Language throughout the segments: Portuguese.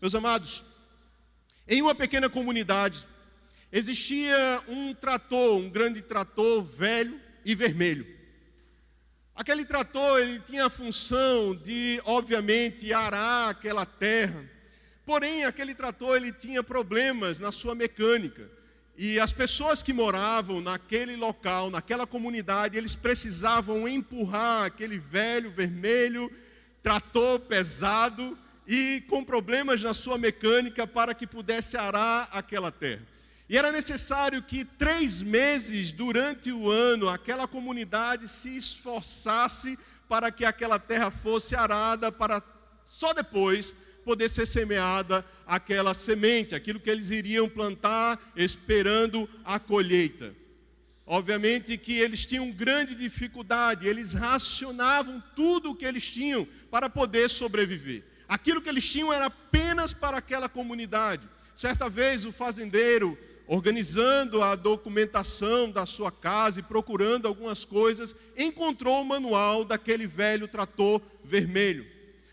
Meus amados, em uma pequena comunidade, existia um grande trator velho e vermelho. Aquele trator, ele tinha a função de, obviamente, arar aquela terra. Porém, aquele trator, ele tinha problemas na sua mecânica. E as pessoas que moravam naquele local, naquela comunidade, eles precisavam empurrar aquele velho, vermelho, trator pesado e com problemas na sua mecânica para que pudesse arar aquela terra. E era necessário que 3 meses durante o ano aquela comunidade se esforçasse para que aquela terra fosse arada, para só depois poder ser semeada aquela semente, aquilo que eles iriam plantar esperando a colheita. Obviamente que eles tinham grande dificuldade, eles racionavam tudo o que eles tinham para poder sobreviver. Aquilo que eles tinham era apenas para aquela comunidade. Certa vez o fazendeiro, organizando a documentação da sua casa e procurando algumas coisas, encontrou o manual daquele velho trator vermelho.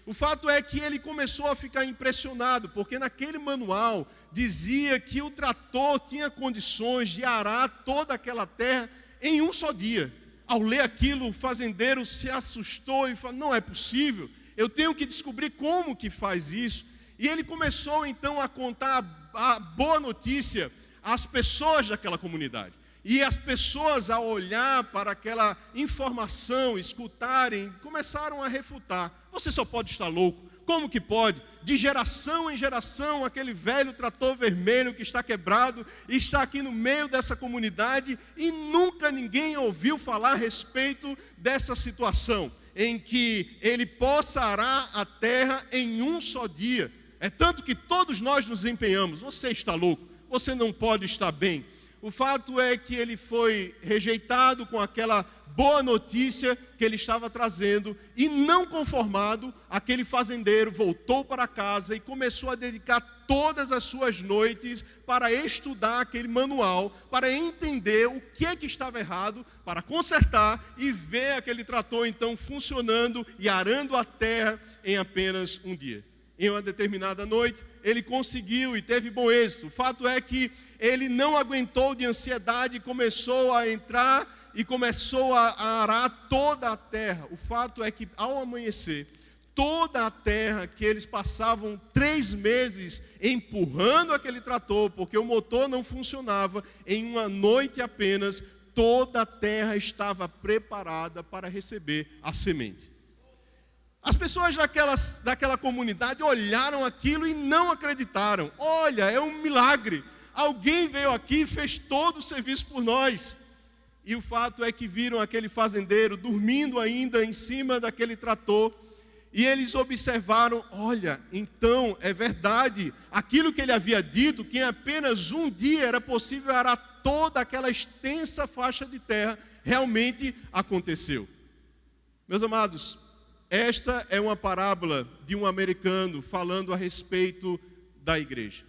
O fato é que ele começou a ficar impressionado, porque naquele manual dizia que o trator tinha condições de arar toda aquela terra em um só dia. Ao ler aquilo, o fazendeiro se assustou e falou: não é possível, eu tenho que descobrir como que faz isso. E ele começou então a contar a boa notícia às pessoas daquela comunidade. E as pessoas, ao olhar para aquela informação, escutarem, começaram a refutar. Você só pode estar louco. Como que pode? De geração em geração, aquele velho trator vermelho que está quebrado, está aqui no meio dessa comunidade e nunca ninguém ouviu falar a respeito dessa situação, em que ele possa arar a terra em um só dia. É tanto que todos nós nos empenhamos. Você está louco, você não pode estar bem. O fato é que ele foi rejeitado com aquela boa notícia que ele estava trazendo e, não conformado, aquele fazendeiro voltou para casa e começou a dedicar todas as suas noites para estudar aquele manual, para entender o que estava errado, para consertar e ver aquele trator então funcionando e arando a terra em apenas um dia. Em uma determinada noite, ele conseguiu e teve bom êxito. O fato é que ele não aguentou de ansiedade e começou a entrar e começou a arar toda a terra. O fato é que, ao amanhecer, toda a terra que eles passavam 3 meses empurrando aquele trator, porque o motor não funcionava, em uma noite apenas, toda a terra estava preparada para receber a semente. As pessoas daquela comunidade olharam aquilo e não acreditaram. Olha, é um milagre. Alguém veio aqui e fez todo o serviço por nós. E o fato é que viram aquele fazendeiro dormindo ainda em cima daquele trator. E eles observaram: olha, então é verdade. Aquilo que ele havia dito, que em apenas um dia era possível arar toda aquela extensa faixa de terra, realmente aconteceu. Meus amados, esta é uma parábola de um americano falando a respeito da igreja.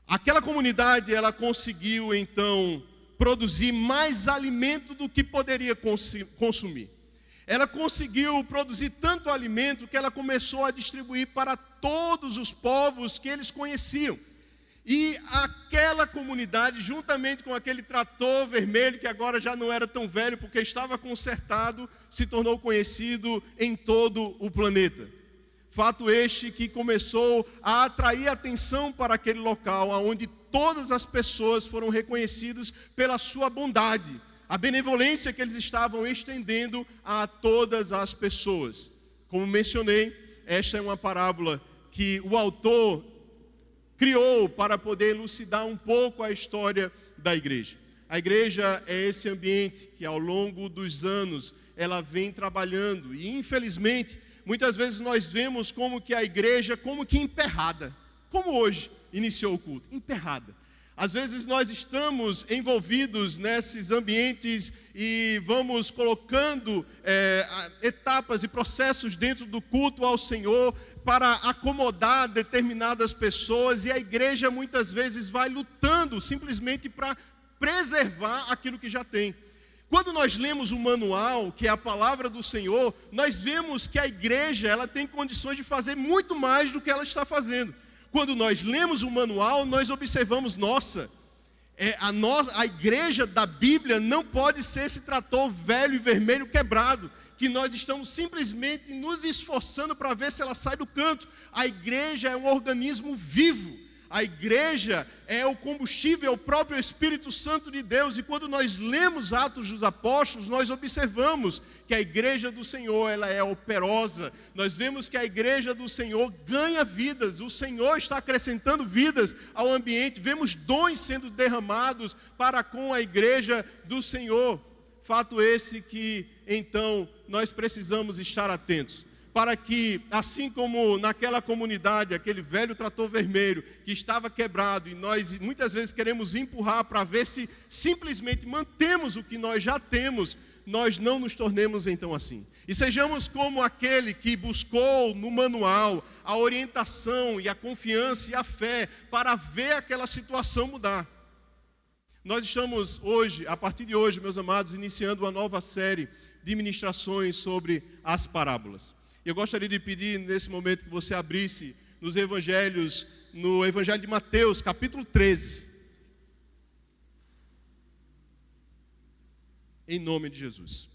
Aquela comunidade, ela conseguiu então produzir mais alimento do que poderia consumir. Ela conseguiu produzir tanto alimento que ela começou a distribuir para todos os povos que eles conheciam. E aquela comunidade, juntamente com aquele trator vermelho, que agora já não era tão velho porque estava consertado, se tornou conhecido em todo o planeta. Fato este que começou a atrair atenção para aquele local, onde todas as pessoas foram reconhecidas pela sua bondade, a benevolência que eles estavam estendendo a todas as pessoas. Como mencionei, esta é uma parábola que o autor criou para poder elucidar um pouco a história da igreja. A igreja é esse ambiente que ao longo dos anos ela vem trabalhando e, infelizmente, muitas vezes nós vemos como que a igreja como que emperrada, como hoje iniciou o culto, emperrada. Às vezes nós estamos envolvidos nesses ambientes e vamos colocando etapas e processos dentro do culto ao Senhor para acomodar determinadas pessoas, e a igreja muitas vezes vai lutando simplesmente para preservar aquilo que já tem. Quando nós lemos o manual, que é a palavra do Senhor, nós vemos que a igreja ela tem condições de fazer muito mais do que ela está fazendo. Quando nós lemos o manual, nós observamos, a igreja da Bíblia não pode ser esse trator velho e vermelho quebrado, que nós estamos simplesmente nos esforçando para ver se ela sai do canto. A igreja é um organismo vivo. A igreja é o combustível, é o próprio Espírito Santo de Deus. E quando nós lemos Atos dos Apóstolos, nós observamos que a igreja do Senhor ela é operosa. Nós vemos que a igreja do Senhor ganha vidas. O Senhor está acrescentando vidas ao ambiente. Vemos dons sendo derramados para com a igreja do Senhor. Fato esse que, então, nós precisamos estar atentos. Para que, assim como naquela comunidade, aquele velho trator vermelho que estava quebrado e nós muitas vezes queremos empurrar para ver se simplesmente mantemos o que nós já temos, nós não nos tornemos então assim. E sejamos como aquele que buscou no manual a orientação e a confiança e a fé para ver aquela situação mudar. Nós estamos hoje, a partir de hoje, meus amados, iniciando uma nova série de ministrações sobre as parábolas. Eu gostaria de pedir nesse momento que você abrisse nos evangelhos, no Evangelho de Mateus, capítulo 13. Em nome de Jesus.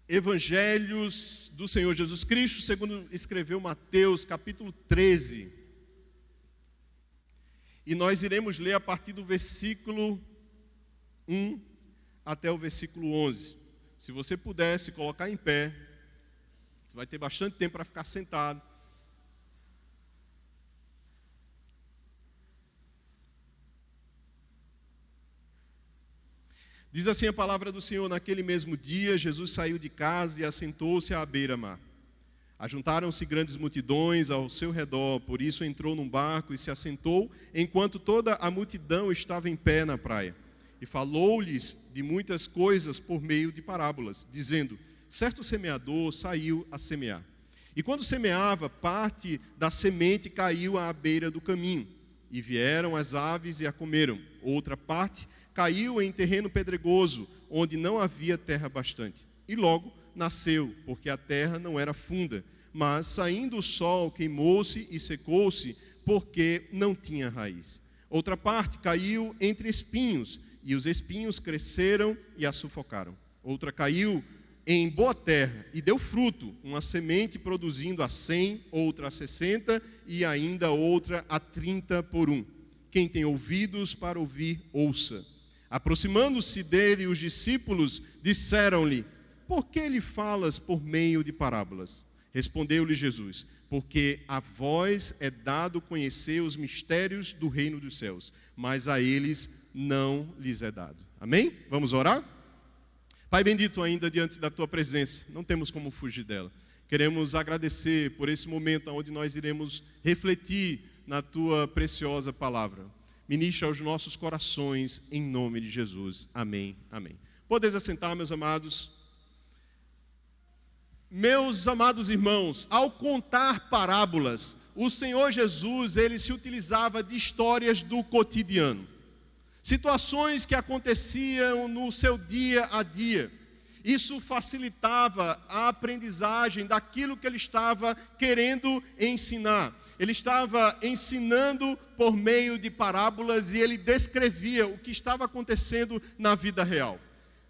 Evangelhos do Senhor Jesus Cristo, segundo escreveu Mateus, capítulo 13. E nós iremos ler a partir do versículo 1 até o versículo 11. Se você puder se colocar em pé, você vai ter bastante tempo para ficar sentado. Diz assim a palavra do Senhor: naquele mesmo dia, Jesus saiu de casa e assentou-se à beira-mar. Ajuntaram-se grandes multidões ao seu redor, por isso entrou num barco e se assentou, enquanto toda a multidão estava em pé na praia. E falou-lhes de muitas coisas por meio de parábolas, dizendo: certo semeador saiu a semear. E quando semeava, parte da semente caiu à beira do caminho, e vieram as aves e a comeram. Outra parte caiu em terreno pedregoso, onde não havia terra bastante. E logo nasceu, porque a terra não era funda, mas saindo o sol queimou-se e secou-se, porque não tinha raiz. Outra parte caiu entre espinhos, e os espinhos cresceram e a sufocaram. Outra caiu em boa terra e deu fruto, uma semente produzindo a 100, outra a 60 e ainda outra a 30 por um. Quem tem ouvidos para ouvir, ouça. Aproximando-se dele, os discípulos disseram-lhe: por que lhe falas por meio de parábolas? Respondeu-lhe Jesus: porque a vós é dado conhecer os mistérios do reino dos céus, mas a eles não lhes é dado. Amém? Vamos orar? Pai bendito, ainda diante da tua presença, não temos como fugir dela. Queremos agradecer por esse momento onde nós iremos refletir na tua preciosa palavra. Ministra aos nossos corações, em nome de Jesus. Amém, amém. Podeis assentar, meus amados. Meus amados irmãos, ao contar parábolas, o Senhor Jesus, ele se utilizava de histórias do cotidiano. Situações que aconteciam no seu dia a dia. Isso facilitava a aprendizagem daquilo que ele estava querendo ensinar. Ele estava ensinando por meio de parábolas e ele descrevia o que estava acontecendo na vida real.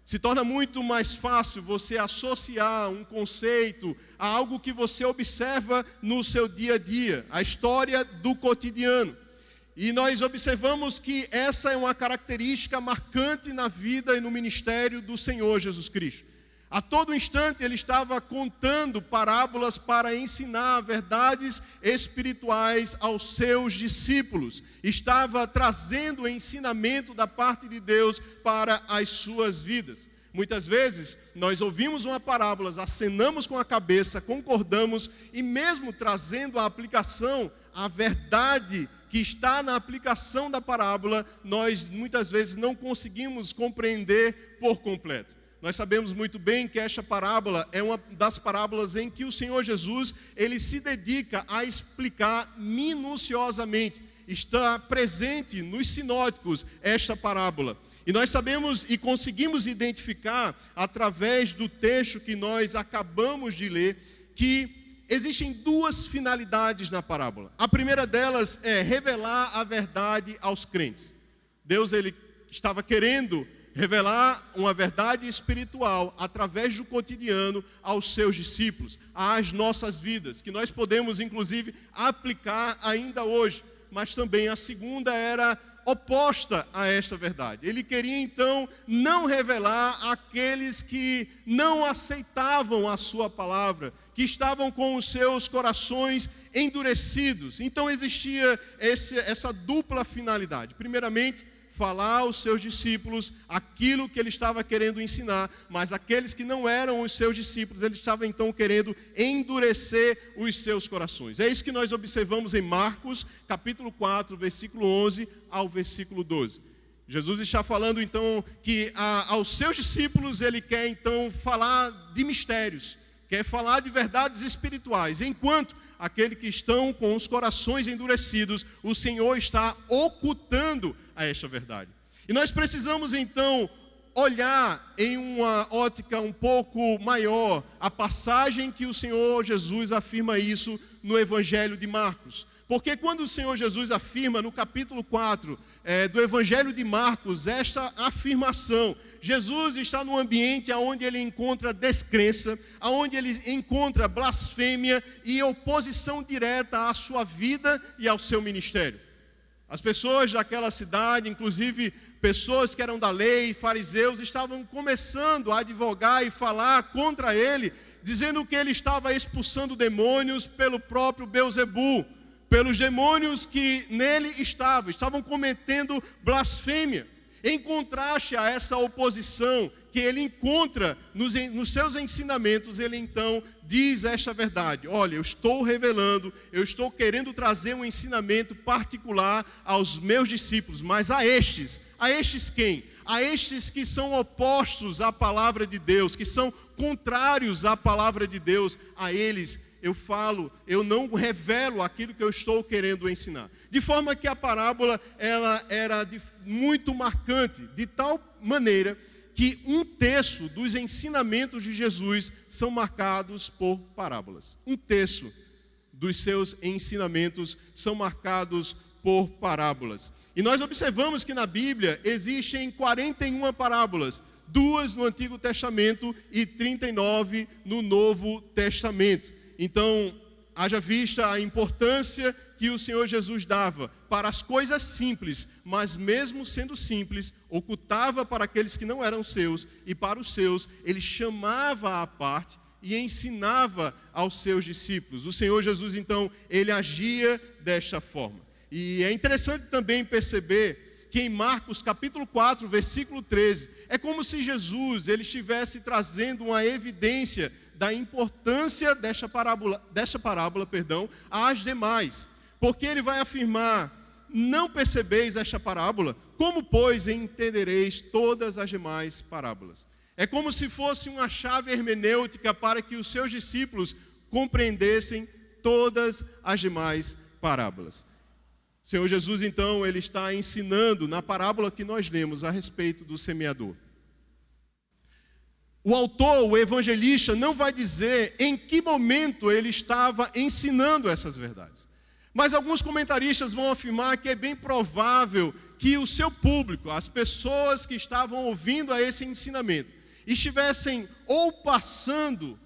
Se torna muito mais fácil você associar um conceito a algo que você observa no seu dia a dia, a história do cotidiano. E nós observamos que essa é uma característica marcante na vida e no ministério do Senhor Jesus Cristo. A todo instante ele estava contando parábolas para ensinar verdades espirituais aos seus discípulos. Estava trazendo o ensinamento da parte de Deus para as suas vidas. Muitas vezes nós ouvimos uma parábola, acenamos com a cabeça, concordamos e mesmo trazendo a aplicação, a verdade que está na aplicação da parábola, nós muitas vezes não conseguimos compreender por completo. Nós sabemos muito bem que esta parábola é uma das parábolas em que o Senhor Jesus, ele se dedica a explicar minuciosamente. está presente nos sinóticos esta parábola. E nós sabemos e conseguimos identificar, através do texto que nós acabamos de ler, que existem duas finalidades na parábola. A primeira delas é revelar a verdade aos crentes. Deus ele estava querendo revelar uma verdade espiritual através do cotidiano aos seus discípulos, às nossas vidas, que nós podemos inclusive aplicar ainda hoje. Mas também a segunda era oposta a esta verdade. Ele queria então não revelar aqueles que não aceitavam a sua palavra, que estavam com os seus corações endurecidos. Então existia essa dupla finalidade. Primeiramente, falar aos seus discípulos aquilo que ele estava querendo ensinar, mas aqueles que não eram os seus discípulos, ele estava então querendo endurecer os seus corações. É isso que nós observamos em Marcos, capítulo 4, versículo 11 ao versículo 12. Jesus está falando então que aos seus discípulos ele quer então falar de mistérios, quer falar de verdades espirituais, enquanto aquele que estão com os corações endurecidos, o Senhor está ocultando a esta verdade. E nós precisamos então olhar em uma ótica um pouco maior a passagem que o Senhor Jesus afirma isso no Evangelho de Marcos. Porque quando o Senhor Jesus afirma no capítulo 4 do Evangelho de Marcos esta afirmação, Jesus está num ambiente onde ele encontra descrença, onde ele encontra blasfêmia e oposição direta à sua vida e ao seu ministério. As pessoas daquela cidade, inclusive pessoas que eram da lei, fariseus, estavam começando a advogar e falar contra ele, dizendo que ele estava expulsando demônios pelo próprio Beelzebul, pelos demônios que nele estavam cometendo blasfêmia. Em contraste a essa oposição que ele encontra nos seus ensinamentos, ele então diz esta verdade: olha, eu estou revelando, eu estou querendo trazer um ensinamento particular aos meus discípulos, mas a estes quem? A estes que são opostos à palavra de Deus, que são contrários à palavra de Deus, a eles eu não revelo aquilo que eu estou querendo ensinar. De forma que a parábola ela era muito marcante, de tal maneira que um terço dos ensinamentos de Jesus são marcados por parábolas. Um terço dos seus ensinamentos são marcados por parábolas. E nós observamos que na Bíblia existem 41 parábolas, 2 no Antigo Testamento e 39 no Novo Testamento. Então, haja vista a importância que o Senhor Jesus dava para as coisas simples, mas mesmo sendo simples, ocultava para aqueles que não eram seus, e para os seus, ele chamava à parte e ensinava aos seus discípulos. O Senhor Jesus, então, ele agia desta forma. E é interessante também perceber que em Marcos capítulo 4, versículo 13, é como se Jesus ele estivesse trazendo uma evidência da importância desta parábola, às demais. Porque ele vai afirmar: não percebeis esta parábola? Como, pois, entendereis todas as demais parábolas? É como se fosse uma chave hermenêutica para que os seus discípulos compreendessem todas as demais parábolas. O Senhor Jesus, então, ele está ensinando na parábola que nós lemos a respeito do semeador. O autor, o evangelista, não vai dizer em que momento ele estava ensinando essas verdades. Mas alguns comentaristas vão afirmar que é bem provável que o seu público, as pessoas que estavam ouvindo a esse ensinamento, estivessem ou passando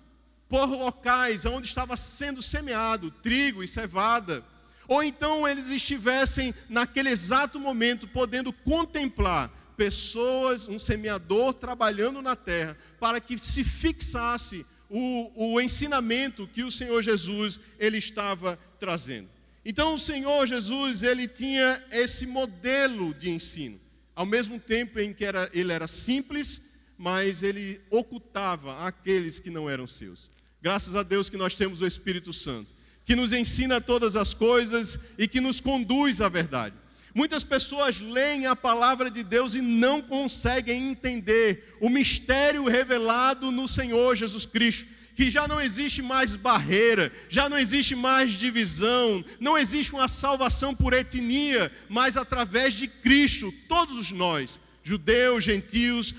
por locais onde estava sendo semeado trigo e cevada, ou então eles estivessem naquele exato momento podendo contemplar pessoas, um semeador trabalhando na terra, para que se fixasse o ensinamento que o Senhor Jesus ele estava trazendo. Então o Senhor Jesus ele tinha esse modelo de ensino, ao mesmo tempo em que ele era simples, mas ele ocultava aqueles que não eram seus. Graças a Deus que nós temos o Espírito Santo, que nos ensina todas as coisas e que nos conduz à verdade. Muitas pessoas leem a palavra de Deus e não conseguem entender o mistério revelado no Senhor Jesus Cristo, que já não existe mais barreira, já não existe mais divisão, não existe uma salvação por etnia, mas através de Cristo, todos nós, judeus, gentios,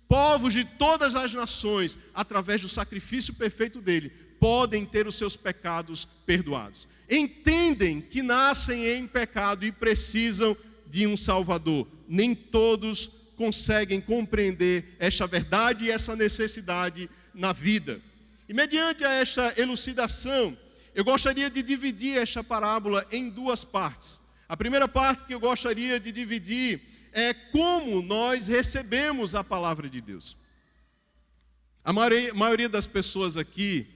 povos de todas as nações, através do sacrifício perfeito dele, podem ter os seus pecados perdoados. Entendem que nascem em pecado e precisam de um Salvador. Nem todos conseguem compreender esta verdade e essa necessidade na vida. E mediante esta elucidação, eu gostaria de dividir esta parábola em duas partes. A primeira parte que eu gostaria de dividir é como nós recebemos a palavra de Deus. A maioria das pessoas aqui,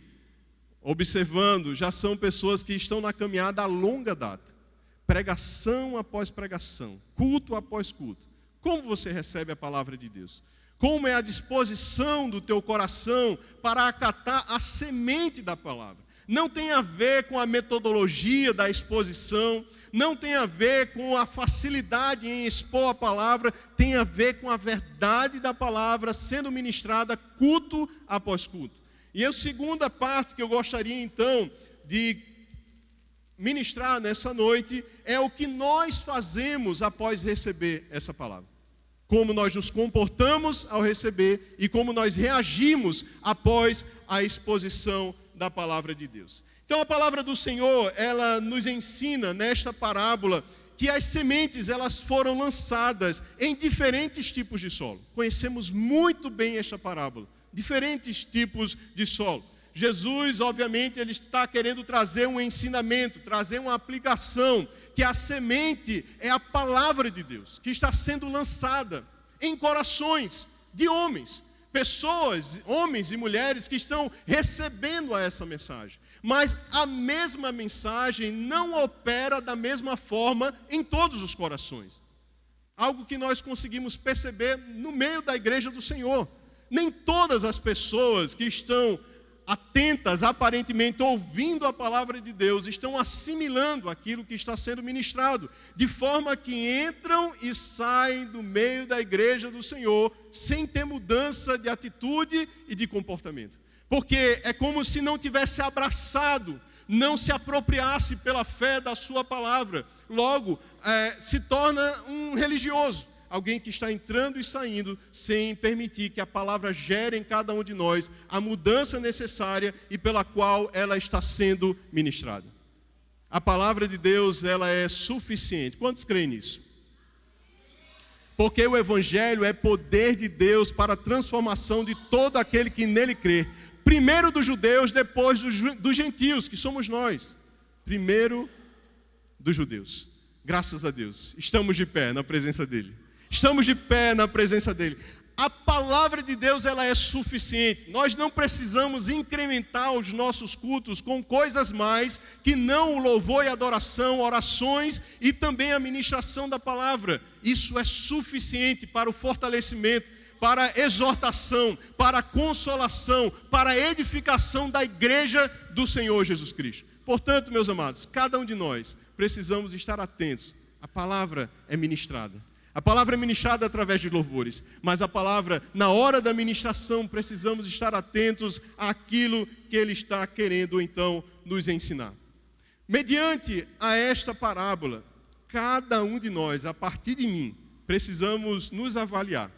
observando, já são pessoas que estão na caminhada a longa data. Pregação após pregação, culto após culto. Como você recebe a palavra de Deus? Como é a disposição do teu coração para acatar a semente da palavra? Não tem a ver com a metodologia da exposição, não tem a ver com a facilidade em expor a palavra, tem a ver com a verdade da palavra sendo ministrada culto após culto. E a segunda parte que eu gostaria então de ministrar nessa noite é o que nós fazemos após receber essa palavra. Como nós nos comportamos ao receber e como nós reagimos após a exposição da palavra de Deus. Então a palavra do Senhor, ela nos ensina nesta parábola que as sementes, elas foram lançadas em diferentes tipos de solo. Conhecemos muito bem esta parábola, diferentes tipos de solo. Jesus, obviamente, ele está querendo trazer um ensinamento, trazer uma aplicação, que a semente é a palavra de Deus, que está sendo lançada em corações de homens, pessoas, homens e mulheres que estão recebendo essa mensagem. Mas a mesma mensagem não opera da mesma forma em todos os corações. Algo que nós conseguimos perceber no meio da igreja do Senhor. Nem todas as pessoas que estão atentas, aparentemente ouvindo a palavra de Deus, estão assimilando aquilo que está sendo ministrado, de forma que entram e saem do meio da igreja do Senhor, sem ter mudança de atitude e de comportamento. Porque é como se não tivesse abraçado, não se apropriasse pela fé da sua palavra. Logo, se torna um religioso. Alguém que está entrando e saindo sem permitir que a palavra gere em cada um de nós a mudança necessária e pela qual ela está sendo ministrada. A palavra de Deus, ela é suficiente. Quantos creem nisso? Porque o Evangelho é poder de Deus para a transformação de todo aquele que nele crê. Primeiro dos judeus, depois dos gentios, que somos nós. Primeiro dos judeus. Graças a Deus, estamos de pé na presença dEle. Estamos de pé na presença dEle. A palavra de Deus, ela é suficiente. Nós não precisamos incrementar os nossos cultos com coisas mais que não o louvor e adoração, orações e também a ministração da palavra. Isso é suficiente para o fortalecimento, para a exortação, para a consolação, para a edificação da igreja do Senhor Jesus Cristo. Portanto, meus amados, cada um de nós precisamos estar atentos. A palavra é ministrada. A palavra é ministrada através de louvores, mas a palavra, na hora da ministração, precisamos estar atentos àquilo que Ele está querendo, então, nos ensinar. Mediante a esta parábola, cada um de nós, a partir de mim, precisamos nos avaliar.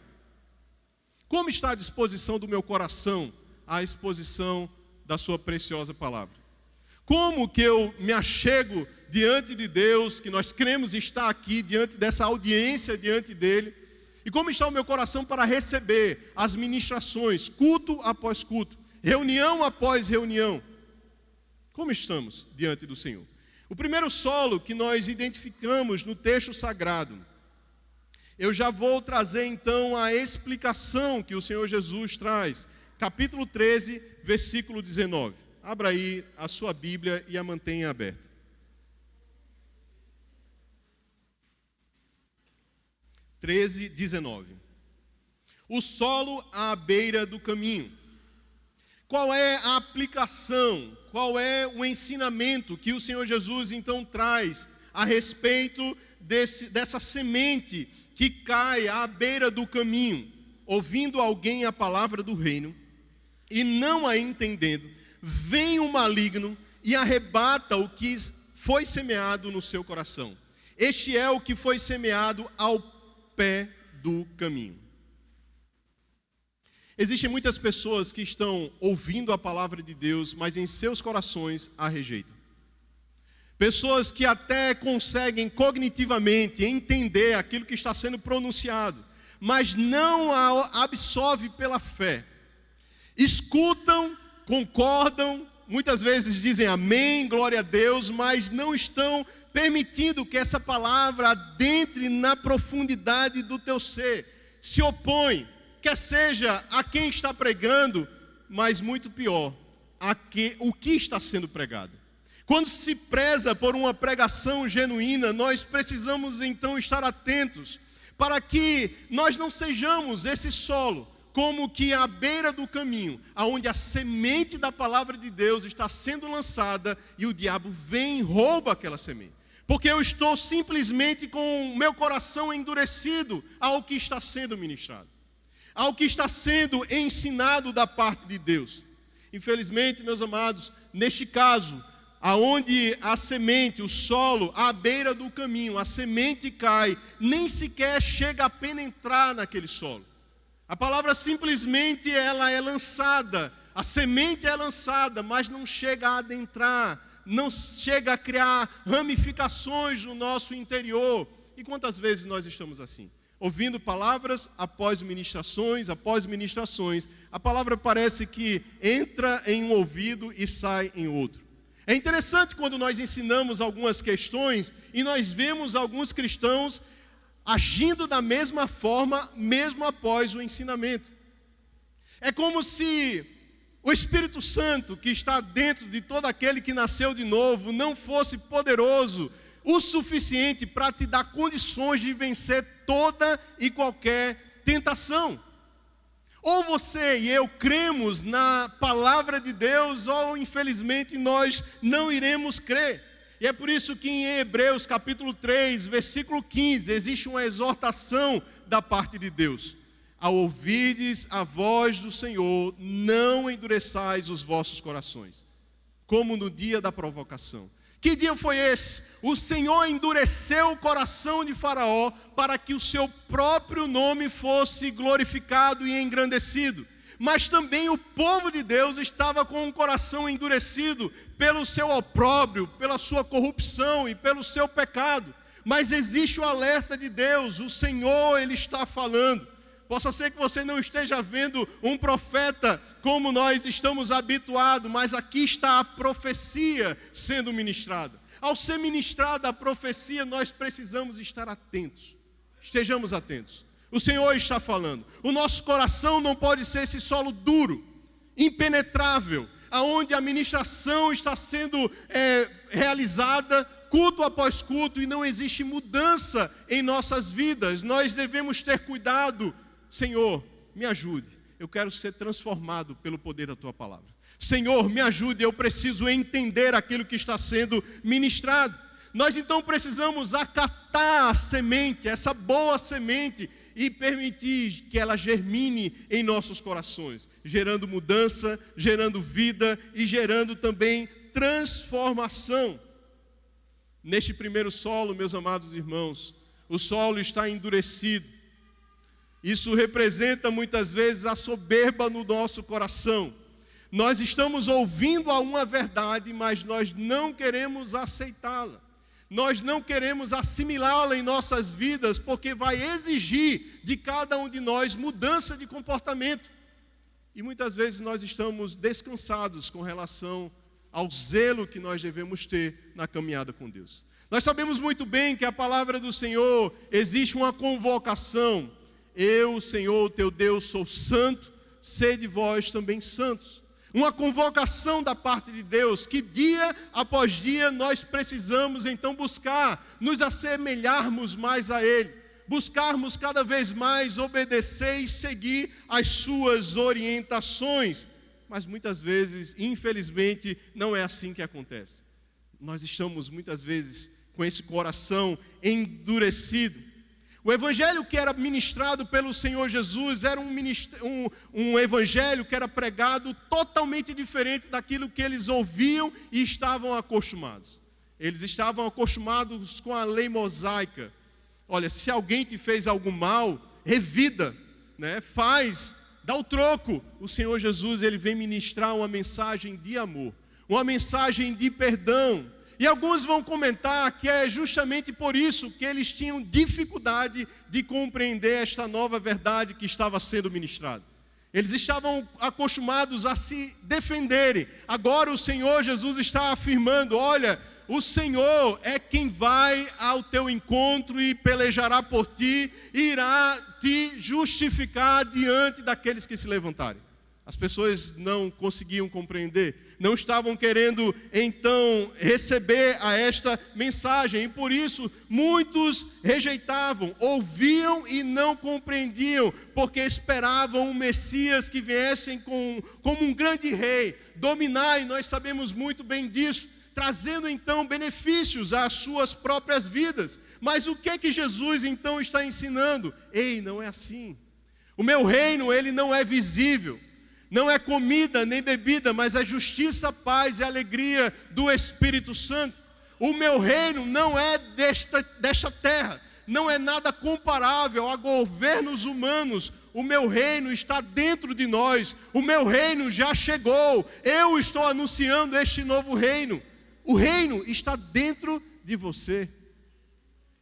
Como está a disposição do meu coração à exposição da sua preciosa palavra? Como que eu me achego diante de Deus, que nós cremos estar aqui, diante dessa audiência, diante dEle? E como está o meu coração para receber as ministrações, culto após culto, reunião após reunião? Como estamos diante do Senhor? O primeiro solo que nós identificamos no texto sagrado, eu já vou trazer então a explicação que o Senhor Jesus traz. Capítulo 13, versículo 19. Abra aí a sua Bíblia e a mantenha aberta. 13, 19. O solo à beira do caminho. Qual é a aplicação? Qual é o ensinamento que o Senhor Jesus então traz a respeito dessa semente que cai à beira do caminho, ouvindo alguém a palavra do reino e não a entendendo, vem o maligno e arrebata o que foi semeado no seu coração. Este é o que foi semeado ao pé do caminho. Existem muitas pessoas que estão ouvindo a palavra de Deus, mas em seus corações a rejeitam. Pessoas que até conseguem cognitivamente entender aquilo que está sendo pronunciado, mas não a absorve pela fé. Escutam, concordam, muitas vezes dizem amém, glória a Deus, mas não estão permitindo que essa palavra adentre na profundidade do teu ser. Se opõe, quer seja a quem está pregando, mas muito pior, o que está sendo pregado. Quando se preza por uma pregação genuína, nós precisamos então estar atentos, para que nós não sejamos esse solo, como que à beira do caminho, aonde a semente da palavra de Deus está sendo lançada, e o diabo vem e rouba aquela semente. Porque eu estou simplesmente com o meu coração endurecido ao que está sendo ministrado, ao que está sendo ensinado da parte de Deus. Infelizmente, meus amados, neste caso, aonde a semente, o solo, à beira do caminho, a semente cai, nem sequer chega a penetrar naquele solo. A palavra simplesmente ela é lançada, a semente é lançada, mas não chega a adentrar, não chega a criar ramificações no nosso interior. E quantas vezes nós estamos assim? Ouvindo palavras após ministrações, a palavra parece que entra em um ouvido e sai em outro. É interessante quando nós ensinamos algumas questões e nós vemos alguns cristãos agindo da mesma forma, mesmo após o ensinamento. É como se o Espírito Santo, que está dentro de todo aquele que nasceu de novo, não fosse poderoso o suficiente para te dar condições de vencer toda e qualquer tentação. Ou você e eu cremos na palavra de Deus, ou infelizmente nós não iremos crer. E é por isso que em Hebreus capítulo 3, versículo 15, existe uma exortação da parte de Deus. Ao ouvirdes a voz do Senhor, não endureçais os vossos corações, como no dia da provocação. Que dia foi esse? O Senhor endureceu o coração de Faraó para que o seu próprio nome fosse glorificado e engrandecido. Mas também o povo de Deus estava com o coração endurecido pelo seu opróbrio, pela sua corrupção e pelo seu pecado. Mas existe o alerta de Deus, o Senhor, Ele está falando. Possa ser que você não esteja vendo um profeta como nós estamos habituados, mas aqui está a profecia sendo ministrada. Ao ser ministrada a profecia, nós precisamos estar atentos. Estejamos atentos. O Senhor está falando. O nosso coração não pode ser esse solo duro, impenetrável, aonde a ministração está sendo realizada culto após culto e não existe mudança em nossas vidas. Nós devemos ter cuidado. Senhor, me ajude, eu quero ser transformado pelo poder da Tua palavra. Senhor, me ajude, eu preciso entender aquilo que está sendo ministrado. Nós então precisamos acatar a semente, essa boa semente, e permitir que ela germine em nossos corações, gerando mudança, gerando vida e gerando também transformação. Neste primeiro solo, meus amados irmãos, o solo está endurecido. Isso representa muitas vezes a soberba no nosso coração. Nós estamos ouvindo uma verdade, mas nós não queremos aceitá-la. Nós não queremos assimilá-la em nossas vidas, porque vai exigir de cada um de nós mudança de comportamento. E muitas vezes nós estamos descansados com relação ao zelo que nós devemos ter na caminhada com Deus. Nós sabemos muito bem que a palavra do Senhor existe uma convocação. Eu, Senhor, teu Deus, sou santo, sede vós também santos. Uma convocação da parte de Deus, que dia após dia nós precisamos então buscar, nos assemelharmos mais a Ele, buscarmos cada vez mais obedecer e seguir as suas orientações. Mas muitas vezes, infelizmente, não é assim que acontece. Nós estamos muitas vezes com esse coração endurecido. O evangelho que era ministrado pelo Senhor Jesus era um evangelho que era pregado totalmente diferente daquilo que eles ouviam e estavam acostumados. Eles estavam acostumados com a lei mosaica. Olha, se alguém te fez algo mal, revida, né? Dá o troco. O Senhor Jesus, ele vem ministrar uma mensagem de amor, uma mensagem de perdão. E alguns vão comentar que é justamente por isso que eles tinham dificuldade de compreender esta nova verdade que estava sendo ministrada. Eles estavam acostumados a se defenderem. Agora o Senhor Jesus está afirmando: olha, o Senhor é quem vai ao teu encontro e pelejará por ti, e irá te justificar diante daqueles que se levantarem. As pessoas não conseguiam compreender, não estavam querendo então receber a esta mensagem, e por isso muitos rejeitavam, ouviam e não compreendiam, porque esperavam um Messias que viesse como um grande rei, dominar, e nós sabemos muito bem disso, trazendo então benefícios às suas próprias vidas. Mas o que é que Jesus então está ensinando? Ei, não é assim. O meu reino, ele não é visível. Não é comida nem bebida, mas é justiça, paz e alegria do Espírito Santo. O meu reino não é desta terra, não é nada comparável a governos humanos. O meu reino está dentro de nós, o meu reino já chegou. Eu estou anunciando este novo reino. O reino está dentro de você.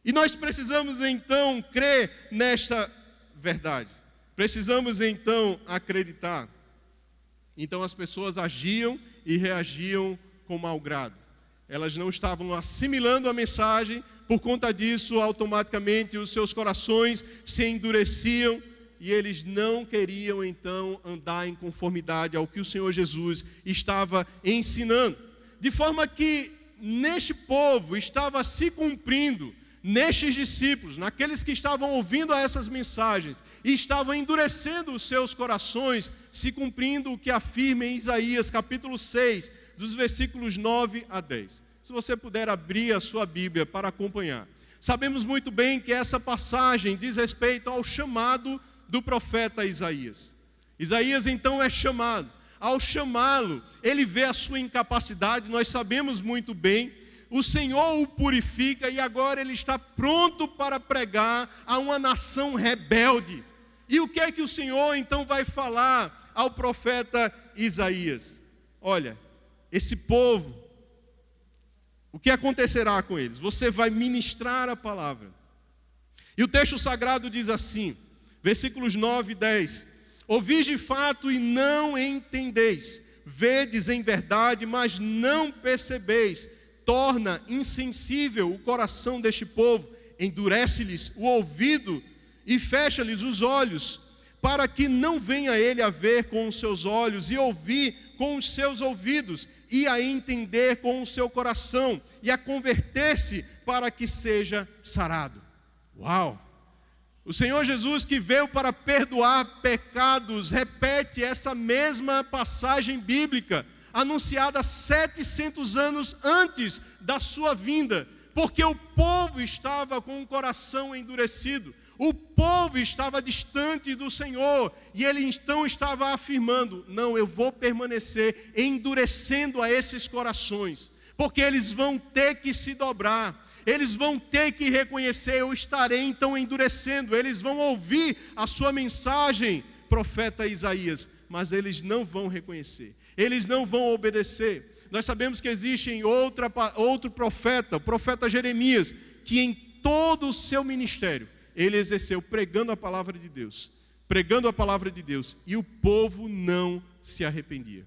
E nós precisamos então crer nesta verdade. Precisamos então acreditar. Então as pessoas agiam e reagiam com mau grado. Elas não estavam assimilando a mensagem, por conta disso, automaticamente os seus corações se endureciam e eles não queriam então andar em conformidade ao que o Senhor Jesus estava ensinando. De forma que neste povo estava se cumprindo, nestes discípulos, naqueles que estavam ouvindo a essas mensagens e estavam endurecendo os seus corações, se cumprindo o que afirma em Isaías capítulo 6, dos versículos 9 a 10. Se você puder abrir a sua Bíblia para acompanhar. Sabemos muito bem que essa passagem diz respeito ao chamado do profeta Isaías. Isaías então é chamado. Ao chamá-lo, ele vê a sua incapacidade, nós sabemos muito bem. O Senhor o purifica e agora ele está pronto para pregar a uma nação rebelde. E o que é que o Senhor então vai falar ao profeta Isaías? Olha, esse povo, o que acontecerá com eles? Você vai ministrar a palavra. E o texto sagrado diz assim, versículos 9 e 10. Ouvis de fato e não entendeis, vedes em verdade, mas não percebeis. Torna insensível o coração deste povo, endurece-lhes o ouvido e fecha-lhes os olhos, para que não venha ele a ver com os seus olhos e ouvir com os seus ouvidos e a entender com o seu coração e a converter-se para que seja sarado. Uau! O Senhor Jesus, que veio para perdoar pecados, repete essa mesma passagem bíblica anunciada 700 anos antes da sua vinda, porque o povo estava com o coração endurecido, o povo estava distante do Senhor, e ele então estava afirmando: não, eu vou permanecer endurecendo a esses corações, porque eles vão ter que se dobrar, eles vão ter que reconhecer, eu estarei então endurecendo, eles vão ouvir a sua mensagem, profeta Isaías, mas eles não vão reconhecer. Eles não vão obedecer. Nós sabemos que existe outro profeta, o profeta Jeremias, que em todo o seu ministério, ele exerceu pregando a palavra de Deus. Pregando a palavra de Deus. E o povo não se arrependia.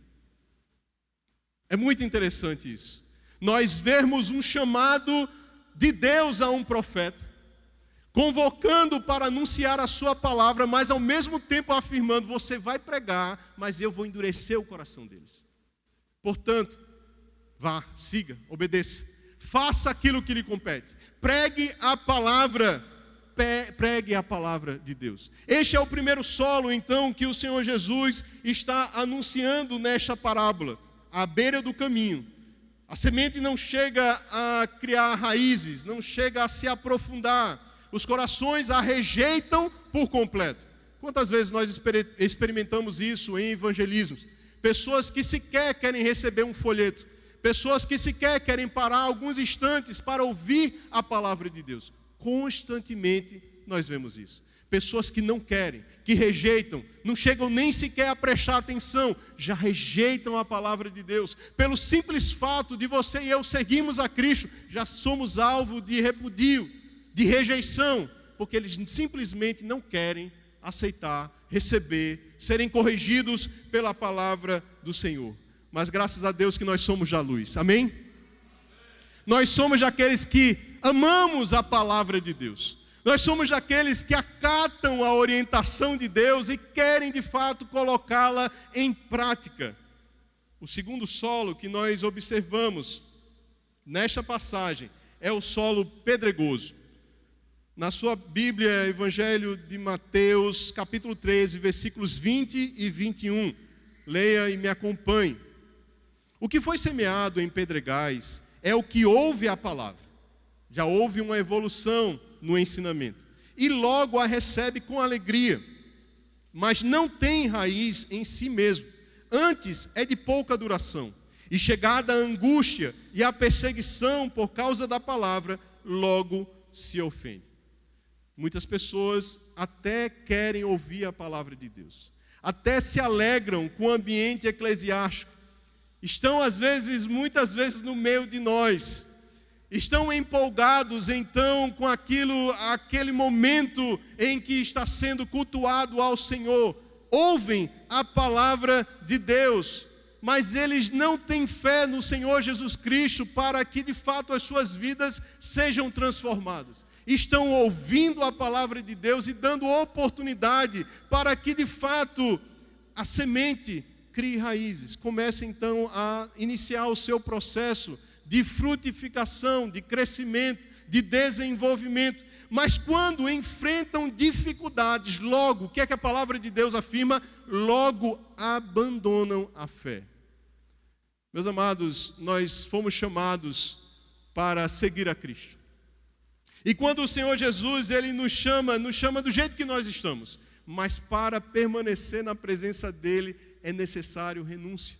É muito interessante isso. Nós vermos um chamado de Deus a um profeta, convocando para anunciar a sua palavra, mas ao mesmo tempo afirmando: você vai pregar, mas eu vou endurecer o coração deles. Portanto, vá, siga, obedeça, faça aquilo que lhe compete, pregue a palavra de Deus. Este é o primeiro solo então que o Senhor Jesus está anunciando nesta parábola, à beira do caminho. A semente não chega a criar raízes, não chega a se aprofundar. Os corações a rejeitam por completo. Quantas vezes nós experimentamos isso em evangelismos? Pessoas que sequer querem receber um folheto. Pessoas que sequer querem parar alguns instantes para ouvir a palavra de Deus. Constantemente nós vemos isso. Pessoas que não querem, que rejeitam, não chegam nem sequer a prestar atenção, já rejeitam a palavra de Deus. Pelo simples fato de você e eu seguirmos a Cristo, já somos alvo de repudio, de rejeição, porque eles simplesmente não querem aceitar, receber, serem corrigidos pela palavra do Senhor. Mas graças a Deus que nós somos da luz, amém? Nós somos aqueles que amamos a palavra de Deus. Nós somos aqueles que acatam a orientação de Deus e querem de fato colocá-la em prática. O segundo solo que nós observamos nesta passagem é o solo pedregoso. Na sua Bíblia, Evangelho de Mateus, capítulo 13, versículos 20 e 21. Leia e me acompanhe. O que foi semeado em pedregais é o que ouve a palavra. Já houve uma evolução no ensinamento. E logo a recebe com alegria, mas não tem raiz em si mesmo. Antes é de pouca duração. E chegada a angústia e a perseguição por causa da palavra, logo se ofende. Muitas pessoas até querem ouvir a palavra de Deus. Até se alegram com o ambiente eclesiástico. Estão muitas vezes no meio de nós. Estão empolgados então com aquele momento em que está sendo cultuado ao Senhor. Ouvem a palavra de Deus, mas eles não têm fé no Senhor Jesus Cristo para que de fato as suas vidas sejam transformadas. Estão ouvindo a palavra de Deus e dando oportunidade para que de fato a semente crie raízes. Comece então a iniciar o seu processo de frutificação, de crescimento, de desenvolvimento. Mas quando enfrentam dificuldades, logo, o que é que a palavra de Deus afirma? Logo abandonam a fé. Meus amados, nós fomos chamados para seguir a Cristo. E quando o Senhor Jesus, Ele nos chama do jeito que nós estamos. Mas para permanecer na presença dEle é necessário renúncia.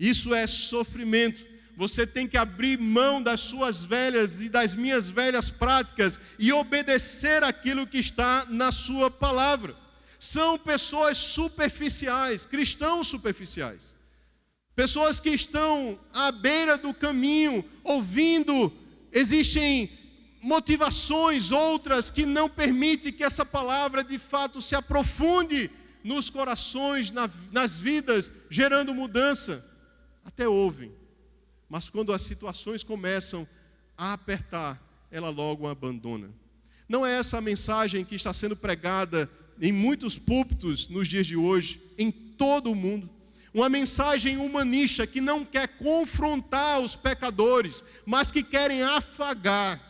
Isso é sofrimento. Você tem que abrir mão das suas velhas e das minhas velhas práticas e obedecer aquilo que está na sua palavra. São pessoas superficiais, cristãos superficiais. Pessoas que estão à beira do caminho, ouvindo, existem motivações, outras que não permitem que essa palavra de fato se aprofunde nos corações, nas vidas, gerando mudança. Até ouvem. Mas quando as situações começam a apertar, ela logo a abandona. Não é essa a mensagem que está sendo pregada em muitos púlpitos nos dias de hoje, em todo o mundo. Uma mensagem humanista que não quer confrontar os pecadores, mas que querem afagar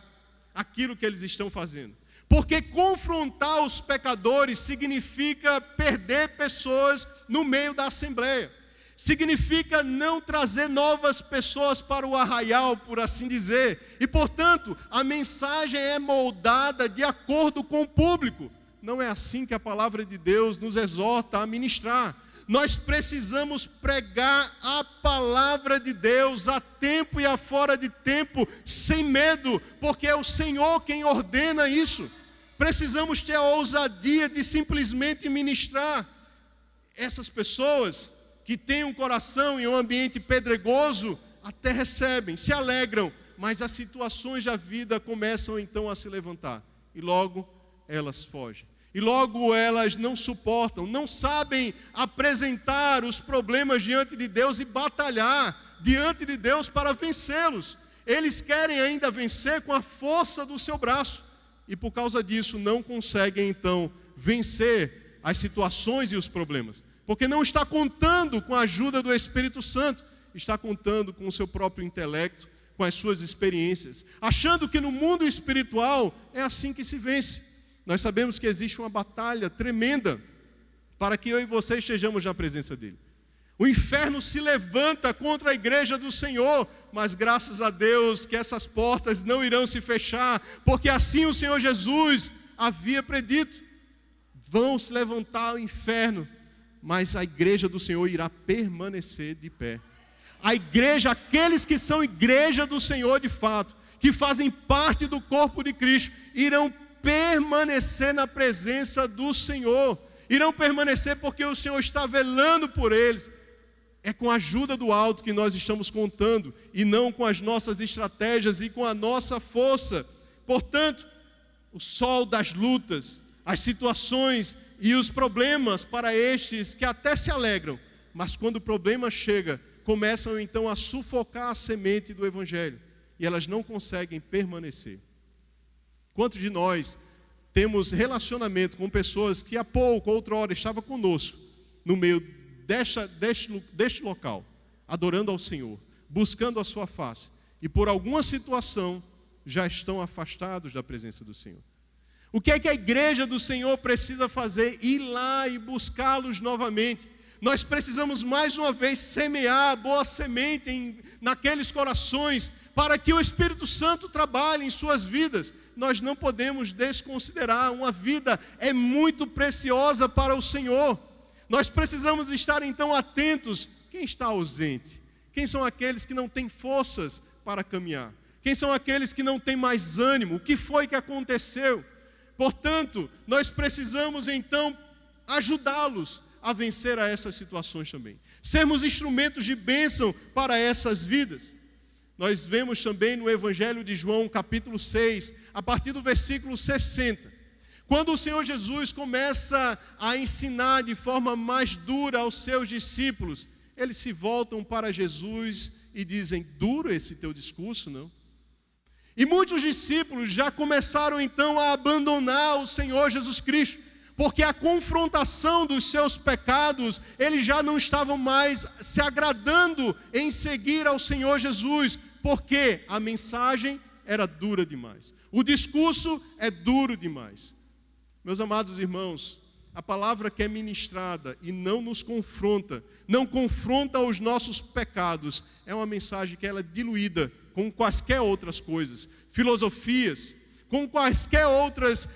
aquilo que eles estão fazendo. Porque confrontar os pecadores significa perder pessoas no meio da assembleia. Significa não trazer novas pessoas para o arraial, por assim dizer. E, portanto, a mensagem é moldada de acordo com o público. Não é assim que a palavra de Deus nos exorta a ministrar. Nós precisamos pregar a palavra de Deus a tempo e a fora de tempo, sem medo, porque é o Senhor quem ordena isso. Precisamos ter a ousadia de simplesmente ministrar. Essas pessoas que têm um coração em um ambiente pedregoso, até recebem, se alegram, mas as situações da vida começam então a se levantar. E logo elas fogem. E logo elas não suportam, não sabem apresentar os problemas diante de Deus e batalhar diante de Deus para vencê-los. Eles querem ainda vencer com a força do seu braço. E por causa disso não conseguem então vencer as situações e os problemas. Porque não está contando com a ajuda do Espírito Santo, está contando com o seu próprio intelecto, com as suas experiências, achando que no mundo espiritual é assim que se vence. Nós sabemos que existe uma batalha tremenda para que eu e você estejamos na presença dEle. O inferno se levanta contra a igreja do Senhor, mas graças a Deus que essas portas não irão se fechar, porque assim o Senhor Jesus havia predito. Vão se levantar o inferno, mas a igreja do Senhor irá permanecer de pé. A igreja, aqueles que são igreja do Senhor de fato, que fazem parte do corpo de Cristo, irão permanecer na presença do Senhor. Irão permanecer porque o Senhor está velando por eles. É com a ajuda do alto que nós estamos contando, e não com as nossas estratégias e com a nossa força. Portanto, o sol das lutas, as situações e os problemas para estes que até se alegram, mas quando o problema chega, começam então a sufocar a semente do Evangelho, e elas não conseguem permanecer. Quantos de nós temos relacionamento com pessoas que há pouco, outrora, estavam conosco, no meio deste local, adorando ao Senhor, buscando a sua face, e por alguma situação já estão afastados da presença do Senhor? O que é que a igreja do Senhor precisa fazer? Ir lá e buscá-los novamente. Nós precisamos mais uma vez semear a boa semente naqueles corações, para que o Espírito Santo trabalhe em suas vidas. Nós não podemos desconsiderar, uma vida é muito preciosa para o Senhor. Nós precisamos estar então atentos. Quem está ausente? Quem são aqueles que não têm forças para caminhar? Quem são aqueles que não têm mais ânimo? O que foi que aconteceu? Portanto, nós precisamos então ajudá-los a vencer a essas situações também. Sermos instrumentos de bênção para essas vidas. Nós vemos também no Evangelho de João, capítulo 6, a partir do versículo 60. Quando o Senhor Jesus começa a ensinar de forma mais dura aos seus discípulos, eles se voltam para Jesus e dizem: duro esse teu discurso, não? E muitos discípulos já começaram então a abandonar o Senhor Jesus Cristo, porque a confrontação dos seus pecados, eles já não estavam mais se agradando em seguir ao Senhor Jesus, porque a mensagem era dura demais. O discurso é duro demais. Meus amados irmãos, a palavra que é ministrada e não nos confronta, não confronta os nossos pecados, é uma mensagem que ela é diluída com quaisquer outras coisas, filosofias, com quaisquer outros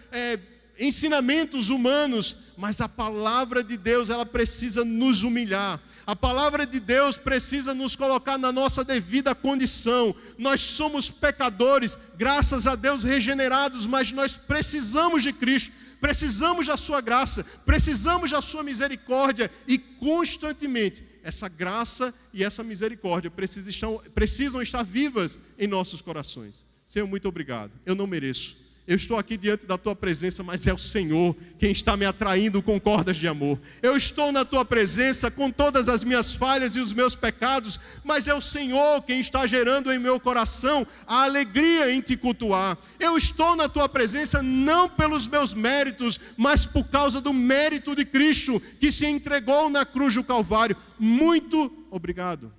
ensinamentos humanos, mas a palavra de Deus, ela precisa nos humilhar. A palavra de Deus precisa nos colocar na nossa devida condição. Nós somos pecadores, graças a Deus regenerados, mas nós precisamos de Cristo, precisamos da sua graça, precisamos da sua misericórdia, e constantemente essa graça e essa misericórdia precisam estar vivas em nossos corações. Senhor, muito obrigado. Eu não mereço. Eu estou aqui diante da tua presença, mas é o Senhor quem está me atraindo com cordas de amor. Eu estou na tua presença com todas as minhas falhas e os meus pecados, mas é o Senhor quem está gerando em meu coração a alegria em te cultuar. Eu estou na tua presença não pelos meus méritos, mas por causa do mérito de Cristo, que se entregou na cruz do Calvário. Muito obrigado.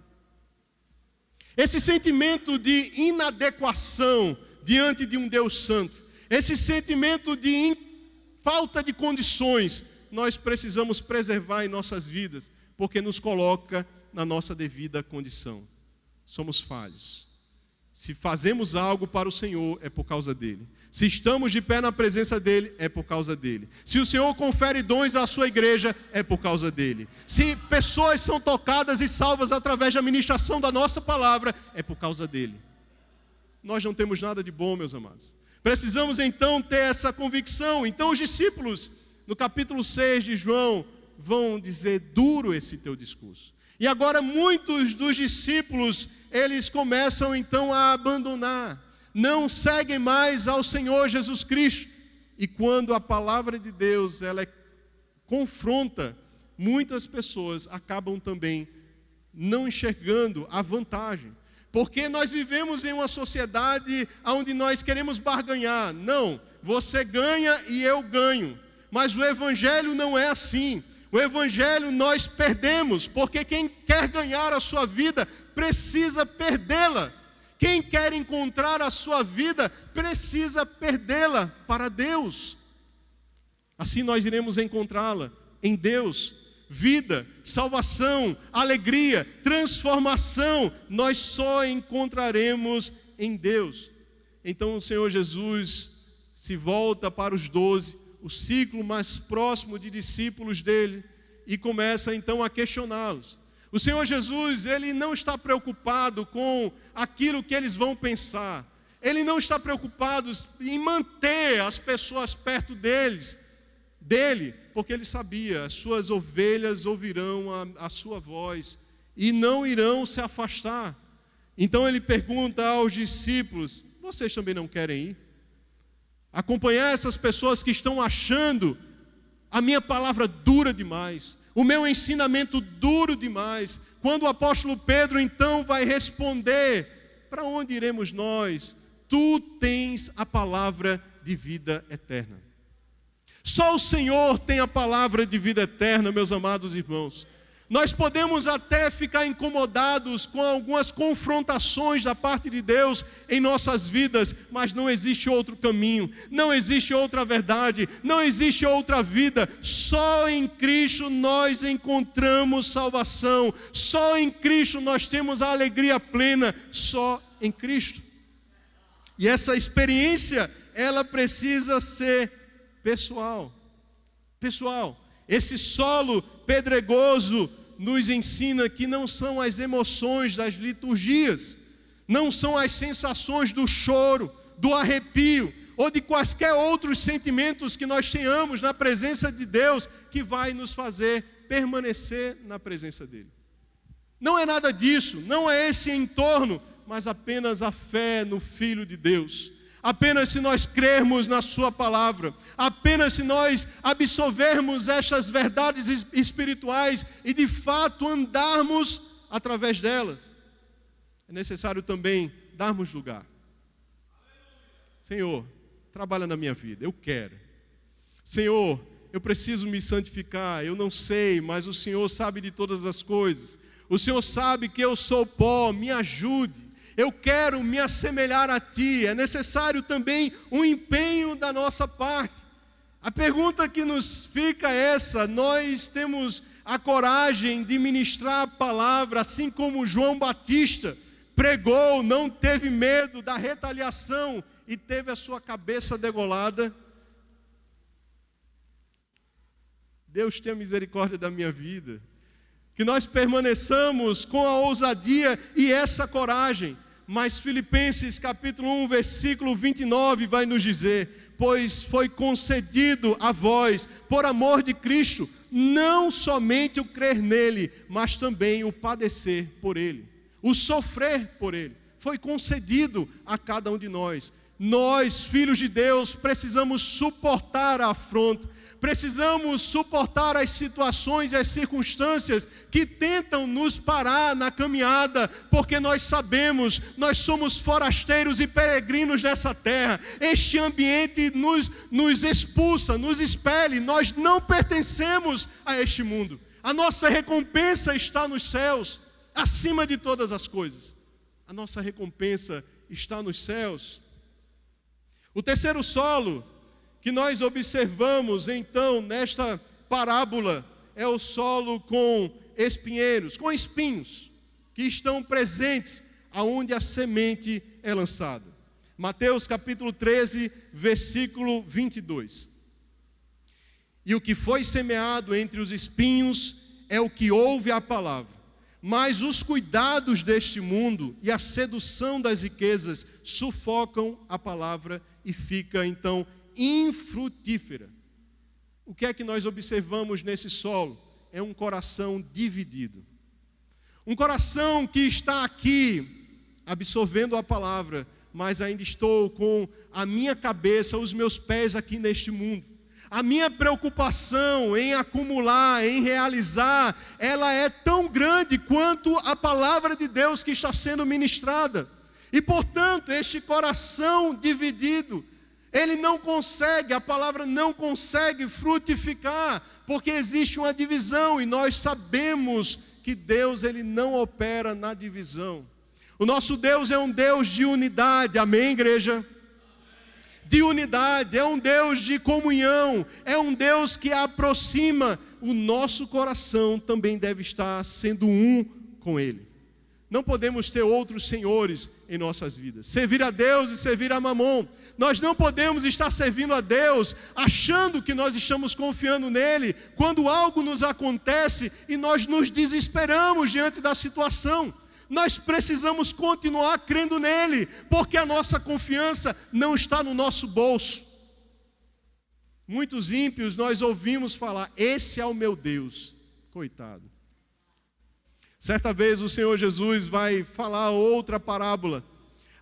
Esse sentimento de inadequação diante de um Deus santo, esse sentimento de falta de condições, nós precisamos preservar em nossas vidas, porque nos coloca na nossa devida condição. Somos falhos. Se fazemos algo para o Senhor, é por causa dele. Se estamos de pé na presença dele, é por causa dele. Se o Senhor confere dons à sua igreja, é por causa dele. Se pessoas são tocadas e salvas através da ministração da nossa palavra, é por causa dele. Nós não temos nada de bom, meus amados. Precisamos então ter essa convicção. Então os discípulos, no capítulo 6 de João, vão dizer: duro esse teu discurso. E agora muitos dos discípulos, eles começam então a abandonar, não seguem mais ao Senhor Jesus Cristo. E quando a palavra de Deus, ela confronta, muitas pessoas acabam também não enxergando a vantagem. Porque nós vivemos em uma sociedade onde nós queremos barganhar. Não, você ganha e eu ganho. Mas o Evangelho não é assim. O Evangelho nós perdemos, porque quem quer ganhar a sua vida precisa perdê-la. Quem quer encontrar a sua vida precisa perdê-la para Deus. Assim nós iremos encontrá-la em Deus. vida, salvação, alegria, transformação, nós só encontraremos em Deus. Então o Senhor Jesus se volta para os 12, o ciclo mais próximo de discípulos dele, e começa então a questioná-los. O Senhor Jesus, ele não está preocupado com aquilo que eles vão pensar. Ele não está preocupado em manter as pessoas perto dele, porque ele sabia, as suas ovelhas ouvirão a sua voz e não irão se afastar. Então ele pergunta aos discípulos: vocês também não querem ir? Acompanhar essas pessoas que estão achando a minha palavra dura demais, o meu ensinamento duro demais. Quando o apóstolo Pedro então vai responder: para onde iremos nós? Tu tens a palavra de vida eterna. Só o Senhor tem a palavra de vida eterna, meus amados irmãos. Nós podemos até ficar incomodados com algumas confrontações da parte de Deus em nossas vidas, mas não existe outro caminho, não existe outra verdade, não existe outra vida. Só em Cristo nós encontramos salvação, só em Cristo nós temos a alegria plena, só em Cristo. E essa experiência, ela precisa ser pessoal. Esse solo pedregoso nos ensina que não são as emoções das liturgias, não são as sensações do choro, do arrepio, ou de quaisquer outros sentimentos que nós tenhamos na presença de Deus, que vai nos fazer permanecer na presença dEle. Não é nada disso, não é esse entorno, mas apenas a fé no Filho de Deus. Apenas se nós crermos na sua palavra, apenas se nós absorvermos estas verdades espirituais e de fato andarmos através delas, é necessário também darmos lugar. Senhor, trabalha na minha vida, eu quero. Senhor, eu preciso me santificar, eu não sei, mas o Senhor sabe de todas as coisas. O Senhor sabe que eu sou pó, me ajude. Eu quero me assemelhar a Ti. É necessário também um empenho da nossa parte. A pergunta que nos fica é essa: nós temos a coragem de ministrar a palavra, assim como João Batista pregou, não teve medo da retaliação e teve a sua cabeça degolada? Deus tenha misericórdia da minha vida. Que nós permaneçamos com a ousadia e essa coragem. Mas Filipenses capítulo 1, versículo 29 vai nos dizer: pois foi concedido a vós, por amor de Cristo, não somente o crer nele, mas também o padecer por ele, o sofrer por ele. Foi concedido a cada um de nós. Nós, filhos de Deus, precisamos suportar a afronta, precisamos suportar as situações e as circunstâncias que tentam nos parar na caminhada, porque nós sabemos, nós somos forasteiros e peregrinos nessa terra. Este ambiente nos expulsa, nos expele, nós não pertencemos a este mundo. A nossa recompensa está nos céus, acima de todas as coisas. A nossa recompensa está nos céus. O terceiro solo que nós observamos então nesta parábola é o solo com espinheiros, com espinhos, que estão presentes aonde a semente é lançada. Mateus capítulo 13, versículo 22. E o que foi semeado entre os espinhos é o que ouve a palavra, mas os cuidados deste mundo e a sedução das riquezas sufocam a palavra e fica então infrutífera. O que é que nós observamos nesse solo? É um coração dividido. Um coração que está aqui absorvendo a palavra, mas ainda estou com a minha cabeça, os meus pés aqui neste mundo. A minha preocupação em acumular, em realizar, ela é tão grande quanto a palavra de Deus que está sendo ministrada. E portanto, este coração dividido, ele não consegue, a palavra não consegue frutificar, porque existe uma divisão e nós sabemos que Deus ele não opera na divisão. O nosso Deus é um Deus de unidade, amém, igreja? De unidade, é um Deus de comunhão, é um Deus que aproxima o nosso coração também deve estar sendo um com Ele. Não podemos ter outros senhores em nossas vidas. Servir a Deus e servir a Mamon. Nós não podemos estar servindo a Deus achando que nós estamos confiando nele quando algo nos acontece e nós nos desesperamos diante da situação. Nós precisamos continuar crendo nele, porque a nossa confiança não está no nosso bolso. Muitos ímpios nós ouvimos falar, esse é o meu Deus. Coitado. Certa vez o Senhor Jesus vai falar outra parábola,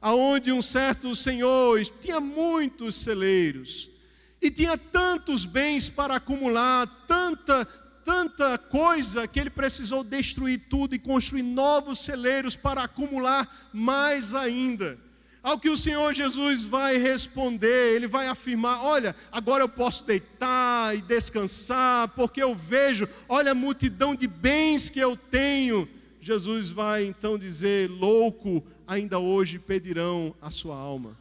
aonde um certo senhor tinha muitos celeiros e tinha tantos bens para acumular, tanta coisa que ele precisou destruir tudo e construir novos celeiros para acumular mais ainda. Ao que o Senhor Jesus vai responder, ele vai afirmar, olha, agora eu posso deitar e descansar, porque eu vejo, olha a multidão de bens que eu tenho. Jesus vai então dizer, louco, ainda hoje pedirão a sua alma.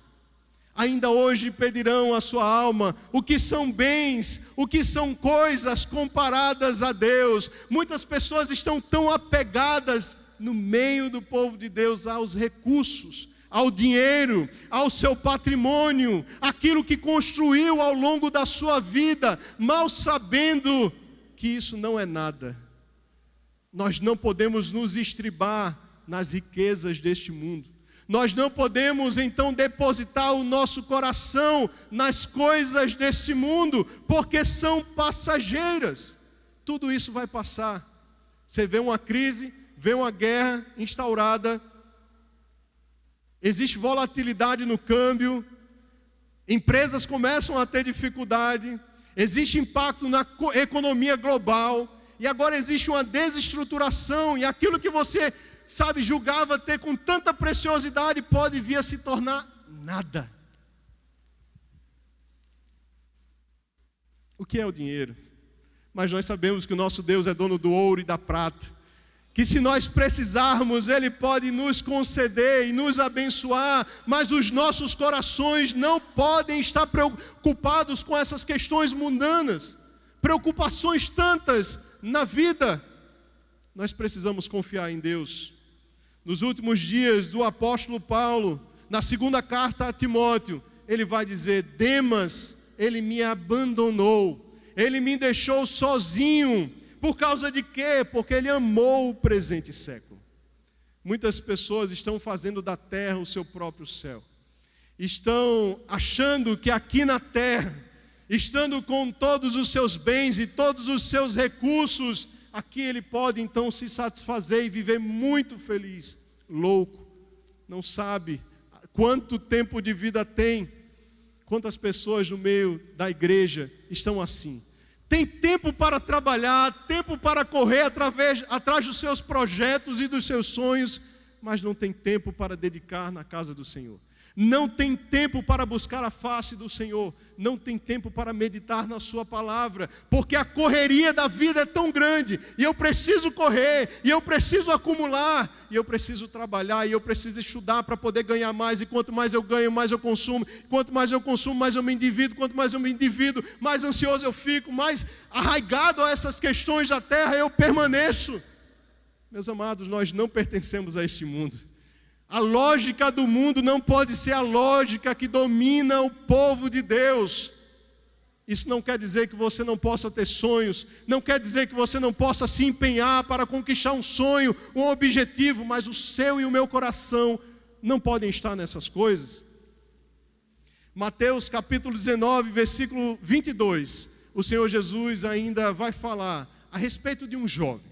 Ainda hoje pedirão a sua alma. O que são bens, o que são coisas comparadas a Deus? Muitas pessoas estão tão apegadas no meio do povo de Deus aos recursos, ao dinheiro, ao seu patrimônio, aquilo que construiu ao longo da sua vida, mal sabendo que isso não é nada. Nós não podemos nos estribar nas riquezas deste mundo. Nós não podemos então depositar o nosso coração nas coisas deste mundo, porque são passageiras. Tudo isso vai passar. Você vê uma crise, vê uma guerra instaurada, existe volatilidade no câmbio, empresas começam a ter dificuldade, existe impacto na economia global, e agora existe uma desestruturação, e aquilo que você, julgava ter com tanta preciosidade, pode vir a se tornar nada. O que é o dinheiro? Mas nós sabemos que o nosso Deus é dono do ouro e da prata, que se nós precisarmos, Ele pode nos conceder e nos abençoar, mas os nossos corações não podem estar preocupados com essas questões mundanas, preocupações tantas na vida. Nós precisamos confiar em Deus. Nos últimos dias do apóstolo Paulo, na segunda carta a Timóteo, ele vai dizer, Demas, ele me abandonou, ele me deixou sozinho. Por causa de quê? Porque ele amou o presente século. Muitas pessoas estão fazendo da terra o seu próprio céu. Estão achando que aqui na terra, estando com todos os seus bens e todos os seus recursos, aqui ele pode então se satisfazer e viver muito feliz. Louco, não sabe quanto tempo de vida tem. Quantas pessoas no meio da igreja estão assim? Tem tempo para trabalhar, tempo para correr atrás dos seus projetos e dos seus sonhos, mas não tem tempo para dedicar na casa do Senhor. Não tem tempo para buscar a face do Senhor. Não tem tempo para meditar na sua palavra, porque a correria da vida é tão grande, e eu preciso correr, e eu preciso acumular, e eu preciso trabalhar, e eu preciso estudar para poder ganhar mais, e quanto mais eu ganho, mais eu consumo, quanto mais eu consumo, mais eu me endivido, quanto mais eu me endivido, mais ansioso eu fico, mais arraigado a essas questões da terra eu permaneço. Meus amados, nós não pertencemos a este mundo. A lógica do mundo não pode ser a lógica que domina o povo de Deus. Isso não quer dizer que você não possa ter sonhos, não quer dizer que você não possa se empenhar para conquistar um sonho, um objetivo, mas o seu e o meu coração não podem estar nessas coisas. Mateus capítulo 19, versículo 22, o Senhor Jesus ainda vai falar a respeito de um jovem.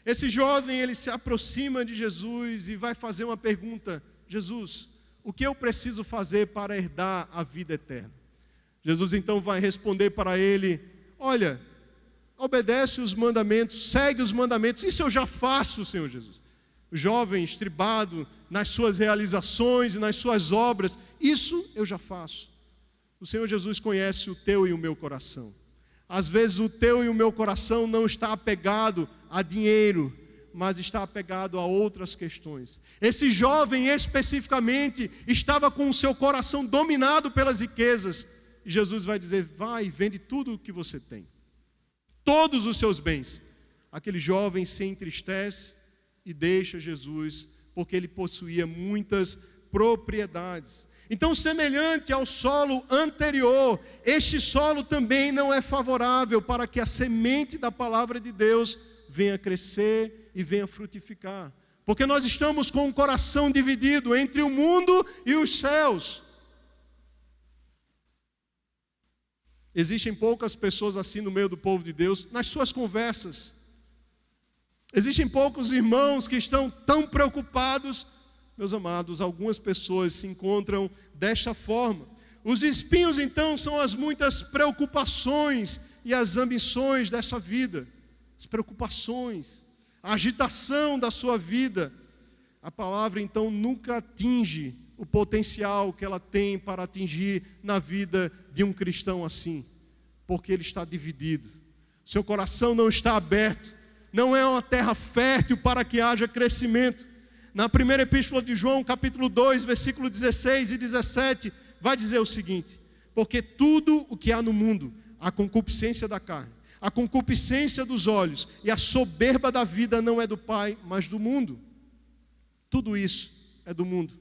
Esse jovem, ele se aproxima de Jesus e vai fazer uma pergunta: Jesus, o que eu preciso fazer para herdar a vida eterna? Jesus então vai responder para ele: olha, obedece os mandamentos, segue os mandamentos. Isso eu já faço, Senhor Jesus. O jovem estribado nas suas realizações e nas suas obras, isso eu já faço. O Senhor Jesus conhece o teu e o meu coração. Às vezes o teu e o meu coração não está apegado a dinheiro, mas está apegado a outras questões. Esse jovem especificamente estava com o seu coração dominado pelas riquezas. E Jesus vai dizer: vai, vende tudo o que você tem. todos os seus bens. Aquele jovem se entristece e deixa Jesus, porque ele possuía muitas propriedades. Então, semelhante ao solo anterior, este solo também não é favorável para que a semente da palavra de Deus venha crescer e venha frutificar. Porque nós estamos com o coração dividido entre o mundo e os céus. Existem poucas pessoas assim no meio do povo de Deus, nas suas conversas. Existem poucos irmãos que estão tão preocupados. Meus amados, algumas pessoas se encontram desta forma. Os espinhos, então, são as muitas preocupações e as ambições desta vida. As preocupações, a agitação da sua vida. A palavra, então, nunca atinge o potencial que ela tem para atingir na vida de um cristão assim. Porque ele está dividido. Seu coração não está aberto. Não é uma terra fértil para que haja crescimento. Na primeira epístola de João, capítulo 2, versículo 16 e 17, vai dizer o seguinte: porque tudo o que há no mundo, a concupiscência da carne, a concupiscência dos olhos e a soberba da vida não é do Pai, mas do mundo. Tudo isso é do mundo.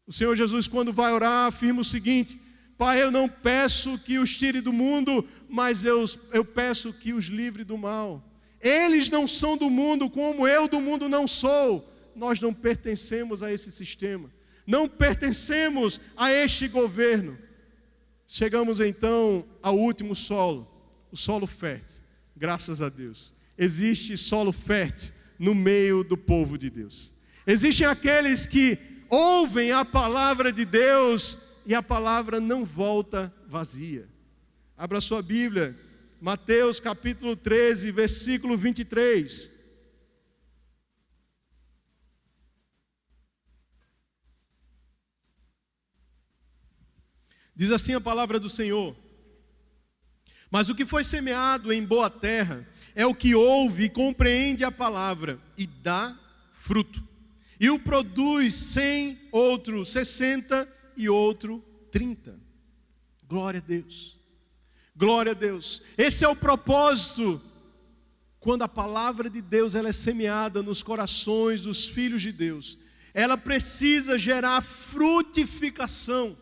O Senhor Jesus, quando vai orar, afirma o seguinte: Pai, eu não peço que os tire do mundo, mas eu peço que os livre do mal. Eles não são do mundo, como eu do mundo não sou. Nós não pertencemos a esse sistema, não pertencemos a este governo. Chegamos então ao último solo, o solo fértil. Graças a Deus, existe solo fértil no meio do povo de Deus. Existem aqueles que ouvem a palavra de Deus e a palavra não volta vazia. Abra sua Bíblia, Mateus capítulo 13, versículo 23. Diz assim a palavra do Senhor: mas o que foi semeado em boa terra é o que ouve e compreende a palavra e dá fruto. E o produz 100, outro 60 e outro 30. Glória a Deus. Glória a Deus. Esse é o propósito. Quando a palavra de Deus ela é semeada nos corações dos filhos de Deus, ela precisa gerar frutificação.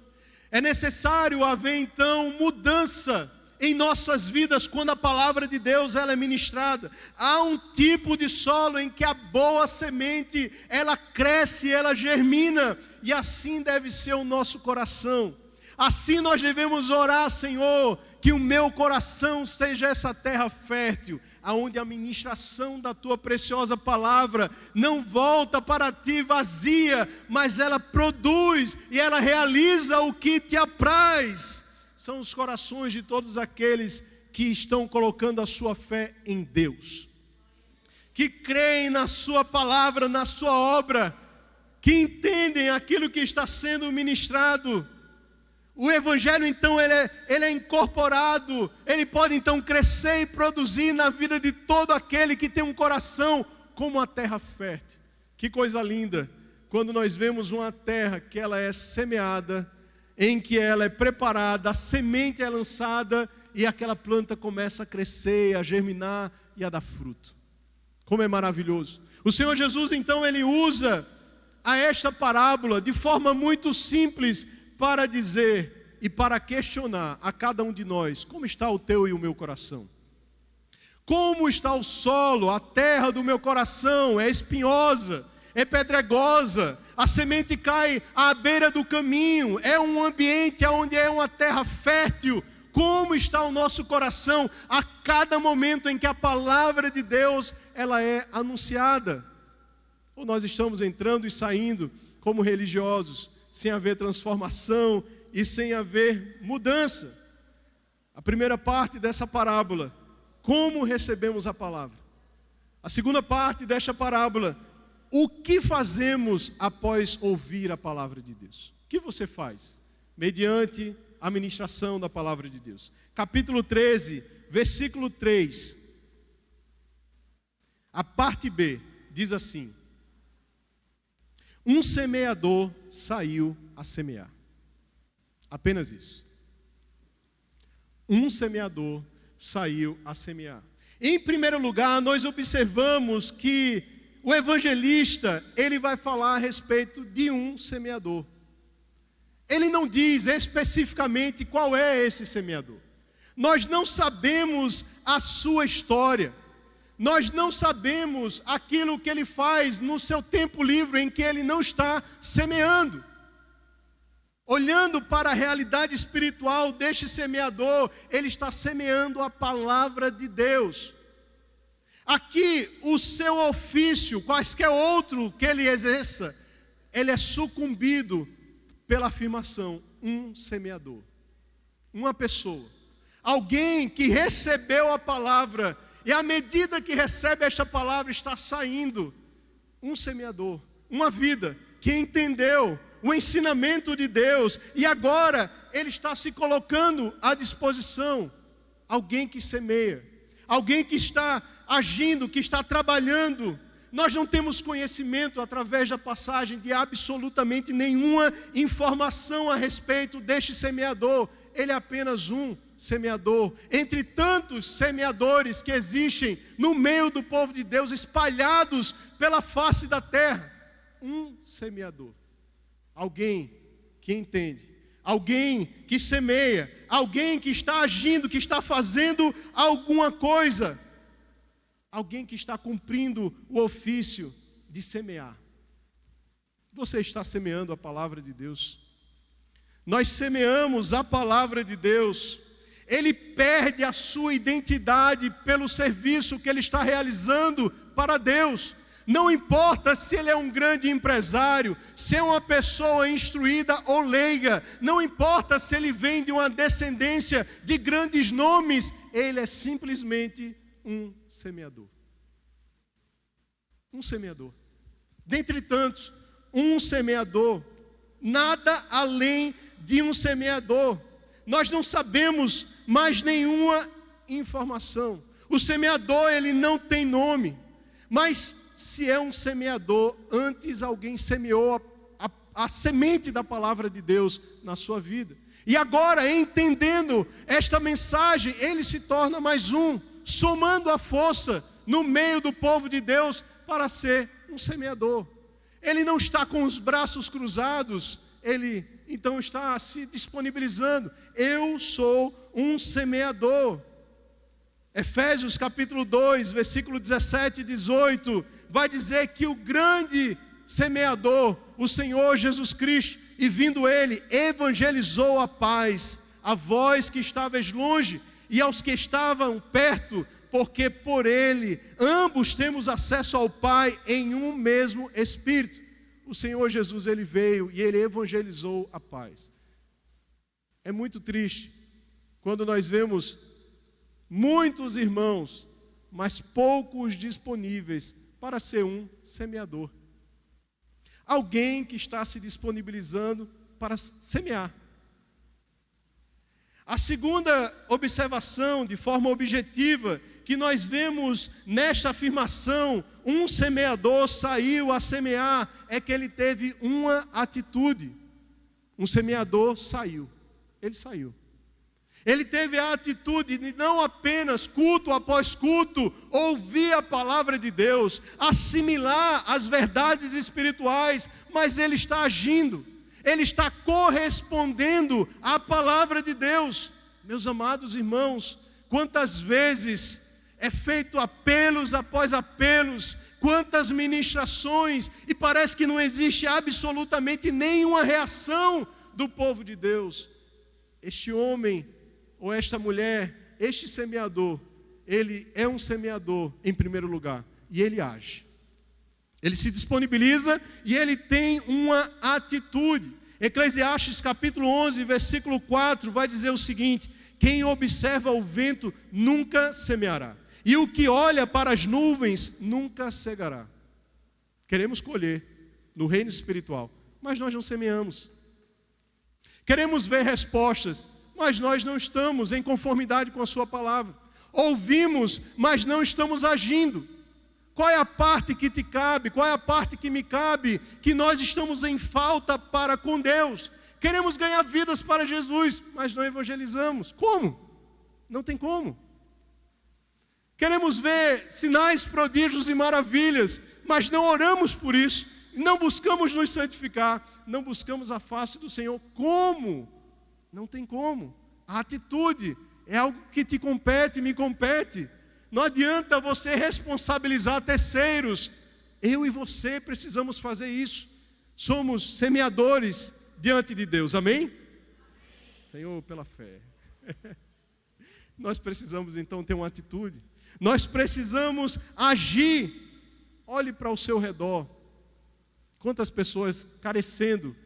É necessário haver então mudança em nossas vidas quando a palavra de Deus ela é ministrada. Há um tipo de solo em que a boa semente ela cresce, ela germina, e assim deve ser o nosso coração. Assim nós devemos orar: Senhor, que o meu coração seja essa terra fértil, aonde a ministração da Tua preciosa palavra não volta para Ti vazia, mas ela produz e ela realiza o que Te apraz. São os corações de todos aqueles que estão colocando a sua fé em Deus, que creem na Sua palavra, na Sua obra, que entendem aquilo que está sendo ministrado. O Evangelho então ele é incorporado, ele pode então crescer e produzir na vida de todo aquele que tem um coração como a terra fértil. Que coisa linda, quando nós vemos uma terra que ela é semeada, em que ela é preparada, a semente é lançada e aquela planta começa a crescer, a germinar e a dar fruto. Como é maravilhoso. O Senhor Jesus então ele usa a esta parábola de forma muito simples para dizer e para questionar a cada um de nós: como está o teu e o meu coração? Como está o solo, a terra do meu coração? É espinhosa, é pedregosa, a semente cai à beira do caminho, é um ambiente onde é uma terra fértil. Como está o nosso coração a cada momento em que a palavra de Deus ela é anunciada? Ou nós estamos entrando e saindo como religiosos, sem haver transformação e sem haver mudança? A primeira parte dessa parábola: como recebemos a palavra. A segunda parte desta parábola: o que fazemos após ouvir a palavra de Deus? O que você faz mediante a ministração da palavra de Deus? Capítulo 13, versículo 3. A parte B diz assim: um semeador saiu a semear. Apenas isso. Um semeador saiu a semear. Em primeiro lugar, nós observamos que o evangelista, ele vai falar a respeito de um semeador. Ele não diz especificamente qual é esse semeador. Nós não sabemos a sua história. Nós não sabemos aquilo que ele faz no seu tempo livre em que ele não está semeando. Olhando para a realidade espiritual deste semeador, ele está semeando a palavra de Deus. Aqui, o seu ofício, quaisquer outro que ele exerça, ele é sucumbido pela afirmação, um semeador. Uma pessoa. Alguém que recebeu a palavra, e à medida que recebe esta palavra, está saindo um semeador. Uma vida que entendeu o ensinamento de Deus, e agora ele está se colocando à disposição. Alguém que semeia, alguém que está agindo, que está trabalhando. Nós não temos conhecimento através da passagem de absolutamente nenhuma informação a respeito deste semeador. Ele é apenas um semeador, entre tantos semeadores que existem no meio do povo de Deus, espalhados pela face da terra. Um semeador. Alguém que entende, alguém que semeia, alguém que está agindo, que está fazendo alguma coisa, alguém que está cumprindo o ofício de semear. Você está semeando a palavra de Deus? Nós semeamos a palavra de Deus. Ele perde a sua identidade pelo serviço que ele está realizando para Deus. Não importa se ele é um grande empresário, se é uma pessoa instruída ou leiga, não importa se ele vem de uma descendência de grandes nomes, ele é simplesmente um semeador. Um semeador. Dentre tantos, um semeador. Nada além de um semeador. Nós não sabemos mais nenhuma informação. O semeador, ele não tem nome, mas se é um semeador, antes alguém semeou a semente da palavra de Deus na sua vida. E agora, entendendo esta mensagem, ele se torna mais um, somando a força no meio do povo de Deus para ser um semeador. Ele não está com os braços cruzados, ele então está se disponibilizando. Eu sou um semeador. Efésios capítulo 2, versículo 17 e 18, vai dizer que o grande semeador, o Senhor Jesus Cristo, e vindo ele, evangelizou a paz, a vós que estavais longe e aos que estavam perto, porque por ele ambos temos acesso ao Pai em um mesmo Espírito. O Senhor Jesus, ele veio e ele evangelizou a paz. É muito triste quando nós vemos muitos irmãos, mas poucos disponíveis para ser um semeador. Alguém que está se disponibilizando para semear. A segunda observação, de forma objetiva, que nós vemos nesta afirmação, um semeador saiu a semear, é que ele teve uma atitude. Um semeador saiu, ele saiu. Ele teve a atitude de não apenas culto após culto, ouvir a palavra de Deus, assimilar as verdades espirituais, mas ele está agindo, ele está correspondendo à palavra de Deus. Meus amados irmãos, quantas vezes é feito apelos após apelos, quantas ministrações, e parece que não existe absolutamente nenhuma reação do povo de Deus. Este homem ou esta mulher, este semeador, ele é um semeador em primeiro lugar, e ele age. Ele se disponibiliza e ele tem uma atitude. Eclesiastes capítulo 11, versículo 4, vai dizer o seguinte: quem observa o vento nunca semeará, e o que olha para as nuvens nunca cegará. Queremos colher no reino espiritual, mas nós não semeamos. Queremos ver respostas, mas nós não estamos em conformidade com a sua palavra. Ouvimos, mas não estamos agindo. Qual é a parte que te cabe? Qual é a parte que me cabe? Que nós estamos em falta para com Deus. Queremos ganhar vidas para Jesus, mas não evangelizamos. Como? Não tem como. Queremos ver sinais, prodígios e maravilhas, mas não oramos por isso, não buscamos nos santificar, não buscamos a face do Senhor. Como? Não tem como. A atitude é algo que te compete, me compete. Não adianta você responsabilizar terceiros. Eu e você precisamos fazer isso. Somos semeadores diante de Deus, amém? Amém. Senhor, pela fé. Nós precisamos então ter uma atitude. Nós precisamos agir. Olhe para o seu redor. Quantas pessoas carecendo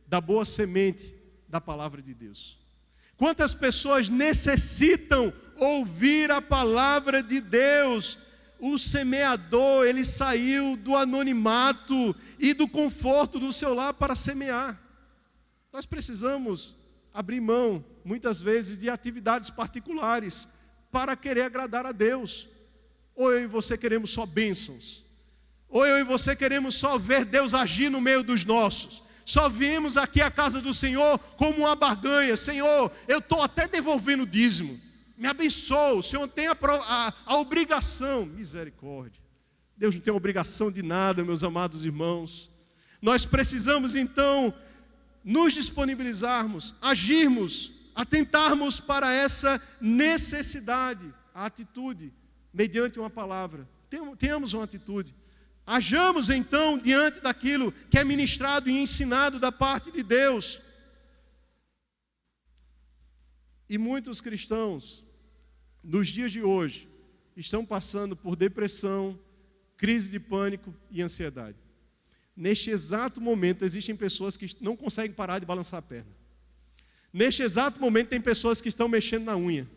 da boa semente da palavra de Deus. Quantas pessoas necessitam ouvir a palavra de Deus. O semeador, ele saiu do anonimato e do conforto do seu lar para semear. Nós precisamos abrir mão, muitas vezes, de atividades particulares para querer agradar a Deus. Ou eu e você queremos só bênçãos. Ou eu e você queremos só ver Deus agir no meio dos nossos. Só viemos aqui à casa do Senhor como uma barganha. Senhor, eu estou até devolvendo o dízimo. Me abençoa, o Senhor tem a obrigação. Misericórdia. Deus não tem obrigação de nada, meus amados irmãos. Nós precisamos então nos disponibilizarmos, agirmos, atentarmos para essa necessidade, a atitude, mediante uma palavra. Tenhamos uma atitude. Hajamos então diante daquilo que é ministrado e ensinado da parte de Deus. E muitos cristãos, nos dias de hoje, estão passando por depressão, crise de pânico e ansiedade. Neste exato momento, existem pessoas que não conseguem parar de balançar a perna. Neste exato momento, tem pessoas que estão mexendo na unha.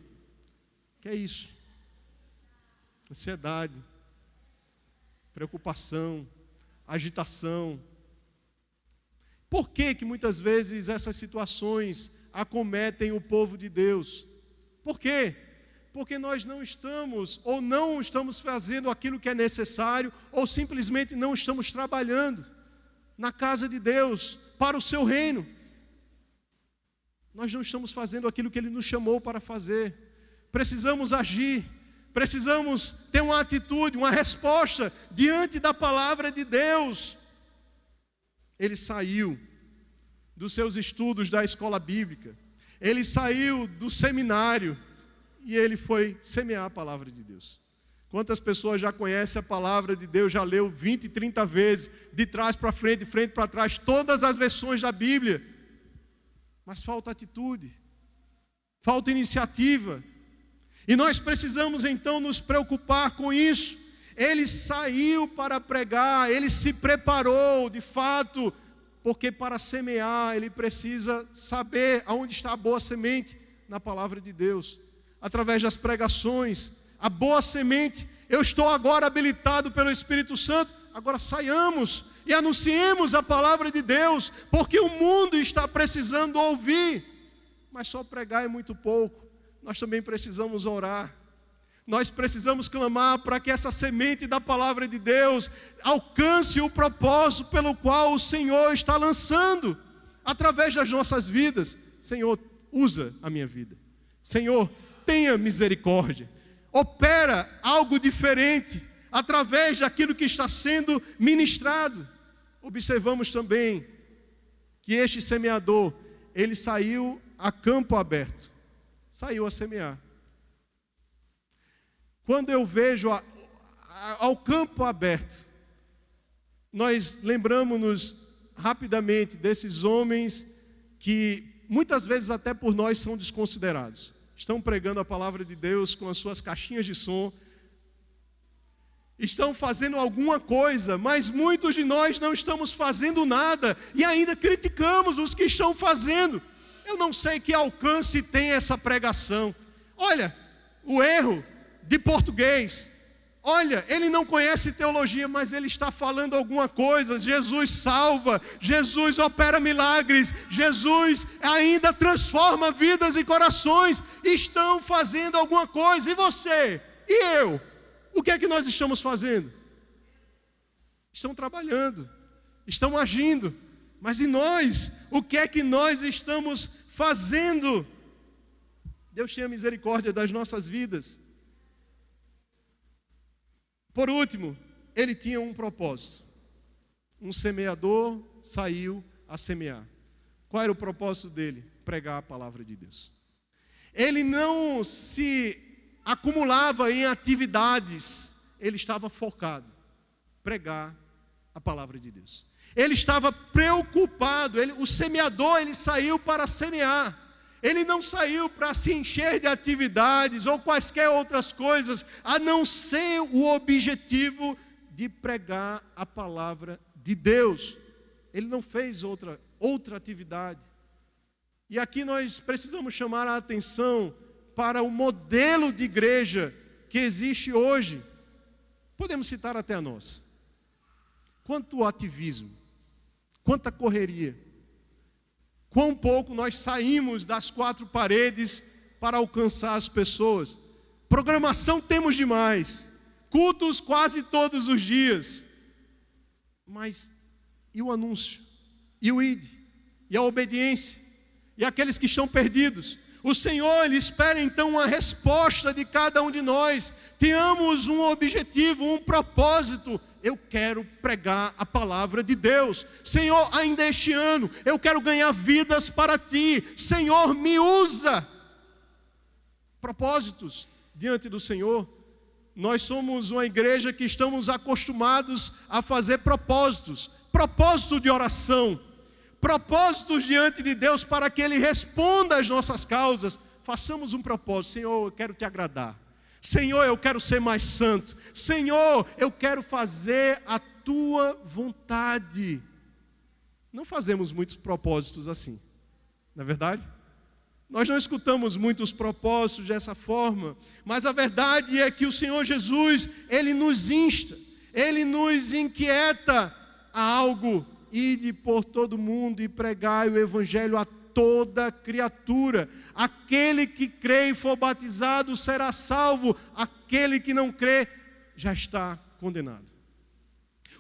Que é isso? Ansiedade, preocupação, agitação. Por que que muitas vezes essas situações acometem o povo de Deus? Por quê? Porque nós não estamos fazendo aquilo que é necessário, ou simplesmente não estamos trabalhando na casa de Deus, para o seu reino. Nós não estamos fazendo aquilo que Ele nos chamou para fazer. Precisamos agir, precisamos ter uma atitude, uma resposta diante da palavra de Deus. Ele saiu dos seus estudos da escola bíblica, ele saiu do seminário, e ele foi semear a palavra de Deus. Quantas pessoas já conhecem a palavra de Deus, já leu 20, 30 vezes, de trás para frente, de frente para trás, todas as versões da Bíblia. Mas falta atitude, falta iniciativa. E nós precisamos então nos preocupar com isso. Ele saiu para pregar, ele se preparou de fato, porque para semear ele precisa saber aonde está a boa semente na palavra de Deus. Através das pregações, a boa semente. Eu estou agora habilitado pelo Espírito Santo, agora saiamos e anunciemos a palavra de Deus, porque o mundo está precisando ouvir. Mas só pregar é muito pouco, nós também precisamos orar. Nós precisamos clamar para que essa semente da palavra de Deus alcance o propósito pelo qual o Senhor está lançando, através das nossas vidas. Senhor, usa a minha vida. Senhor, tenha misericórdia, opera algo diferente, através daquilo que está sendo ministrado. Observamos também que este semeador, ele saiu a campo aberto, saiu a semear. Quando eu vejo ao campo aberto, nós lembramos-nos rapidamente desses homens que muitas vezes até por nós são desconsiderados. Estão pregando a palavra de Deus com as suas caixinhas de som, estão fazendo alguma coisa, mas muitos de nós não estamos fazendo nada e ainda criticamos os que estão fazendo. Eu não sei que alcance tem essa pregação. Olha, o erro de português. Olha, ele não conhece teologia, mas ele está falando alguma coisa. Jesus salva, Jesus opera milagres, Jesus ainda transforma vidas e corações. Estão fazendo alguma coisa. E você? E eu? O que é que nós estamos fazendo? Estão trabalhando, estão agindo. Mas e nós? O que é que nós estamos fazendo? Deus tenha misericórdia das nossas vidas. Por último, ele tinha um propósito. Um semeador saiu a semear. Qual era o propósito dele? Pregar a palavra de Deus. Ele não se acumulava em atividades, ele estava focado em pregar a palavra de Deus. Ele estava preocupado, o semeador, ele saiu para semear. Ele não saiu para se encher de atividades ou quaisquer outras coisas, a não ser o objetivo de pregar a palavra de Deus. Ele não fez outra atividade. E aqui nós precisamos chamar a atenção para o modelo de igreja que existe hoje. Podemos citar até a nossa. Quanto ativismo, quanta correria. Quão pouco nós saímos das quatro paredes para alcançar as pessoas. Programação temos demais. Cultos quase todos os dias. Mas e o anúncio? E o id? E a obediência? E aqueles que estão perdidos? O Senhor, Ele espera então uma resposta de cada um de nós. Tenhamos um objetivo, um propósito. Eu quero pregar a palavra de Deus. Senhor, ainda este ano, eu quero ganhar vidas para Ti. Senhor, me usa. Propósitos diante do Senhor. Nós somos uma igreja que estamos acostumados a fazer propósitos. Propósito de oração. Propósitos diante de Deus para que Ele responda às nossas causas. Façamos um propósito. Senhor, eu quero Te agradar. Senhor, eu quero ser mais santo. Senhor, eu quero fazer a Tua vontade. Não fazemos muitos propósitos assim, não é verdade? Nós não escutamos muitos propósitos dessa forma, mas a verdade é que o Senhor Jesus, Ele nos insta, Ele nos inquieta a algo. Ide por todo mundo e pregai o Evangelho a toda criatura. Aquele que crê e for batizado será salvo. Aquele que não crê já está condenado.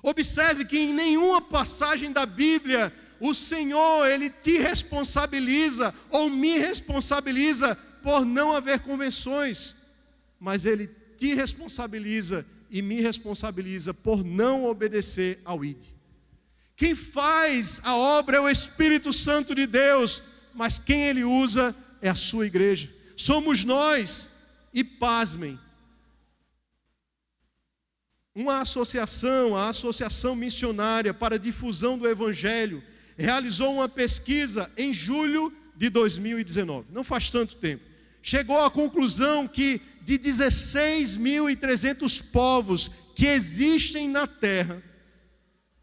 Observe que em nenhuma passagem da Bíblia o Senhor, Ele te responsabiliza ou me responsabiliza por não haver convenções. Mas Ele te responsabiliza e me responsabiliza por não obedecer ao ID. Quem faz a obra é o Espírito Santo de Deus, mas quem Ele usa é a sua igreja. Somos nós. E pasmem, uma associação, a Associação Missionária para a Difusão do Evangelho, realizou uma pesquisa em julho de 2019, não faz tanto tempo. Chegou à conclusão que de 16.300 povos que existem na terra,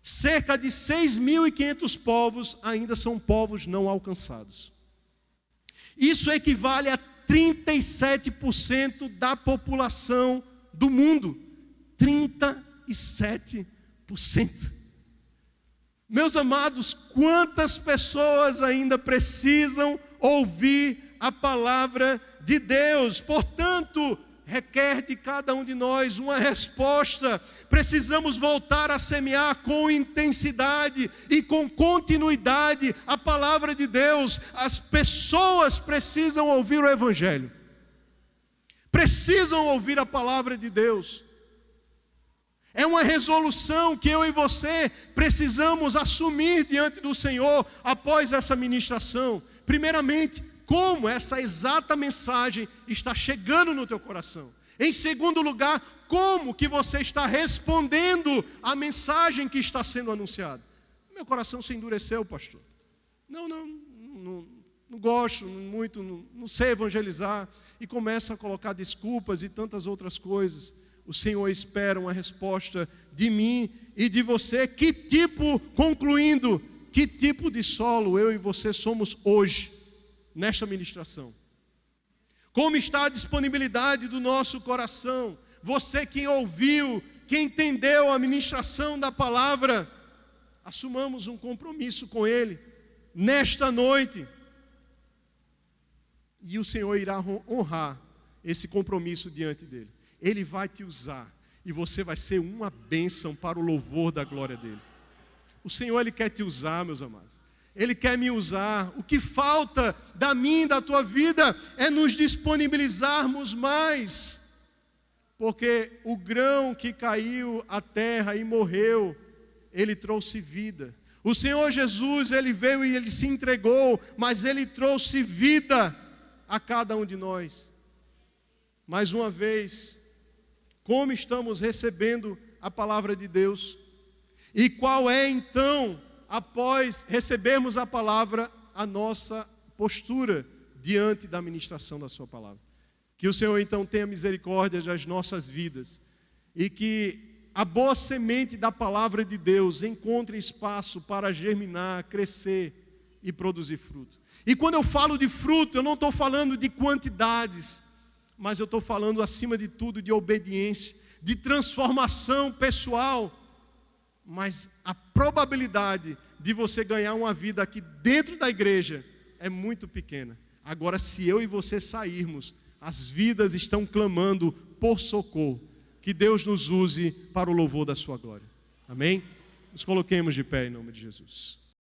cerca de 6.500 povos ainda são povos não alcançados. Isso equivale a 37% da população do mundo. 37%. Meus amados, quantas pessoas ainda precisam ouvir a palavra de Deus? Portanto, requer de cada um de nós uma resposta. Precisamos voltar a semear com intensidade e com continuidade a palavra de Deus. As pessoas precisam ouvir o Evangelho. Precisam ouvir a palavra de Deus. É uma resolução que eu e você precisamos assumir diante do Senhor após essa ministração. Primeiramente, como essa exata mensagem está chegando no teu coração. Em segundo lugar, como que você está respondendo à mensagem que está sendo anunciada. Meu coração se endureceu, pastor. Não gosto muito, não sei evangelizar. E começa a colocar desculpas e tantas outras coisas. O Senhor espera uma resposta de mim e de você. Concluindo, que tipo de solo eu e você somos hoje, nesta ministração? Como está a disponibilidade do nosso coração? Você que ouviu, que entendeu a ministração da palavra, assumamos um compromisso com Ele, nesta noite. E o Senhor irá honrar esse compromisso diante dEle. Ele vai te usar e você vai ser uma bênção para o louvor da glória dEle. O Senhor, Ele quer te usar, meus amados. Ele quer me usar. O que falta da minha e da tua vida é nos disponibilizarmos mais. porque o grão que caiu à terra e morreu, ele trouxe vida. O Senhor Jesus, ele veio e ele se entregou, mas ele trouxe vida a cada um de nós. Mais uma vez, como estamos recebendo a palavra de Deus? E qual é então, após recebermos a palavra, a nossa postura diante da ministração da sua palavra? Que o Senhor então tenha misericórdia das nossas vidas e que a boa semente da palavra de Deus encontre espaço para germinar, crescer e produzir fruto. E quando eu falo de fruto, eu não estou falando de quantidades, mas eu estou falando acima de tudo de obediência, de transformação pessoal. Mas a probabilidade de você ganhar uma vida aqui dentro da igreja é muito pequena. Agora, se eu e você sairmos, as vidas estão clamando por socorro. Que Deus nos use para o louvor da sua glória. Amém? Nos coloquemos de pé em nome de Jesus.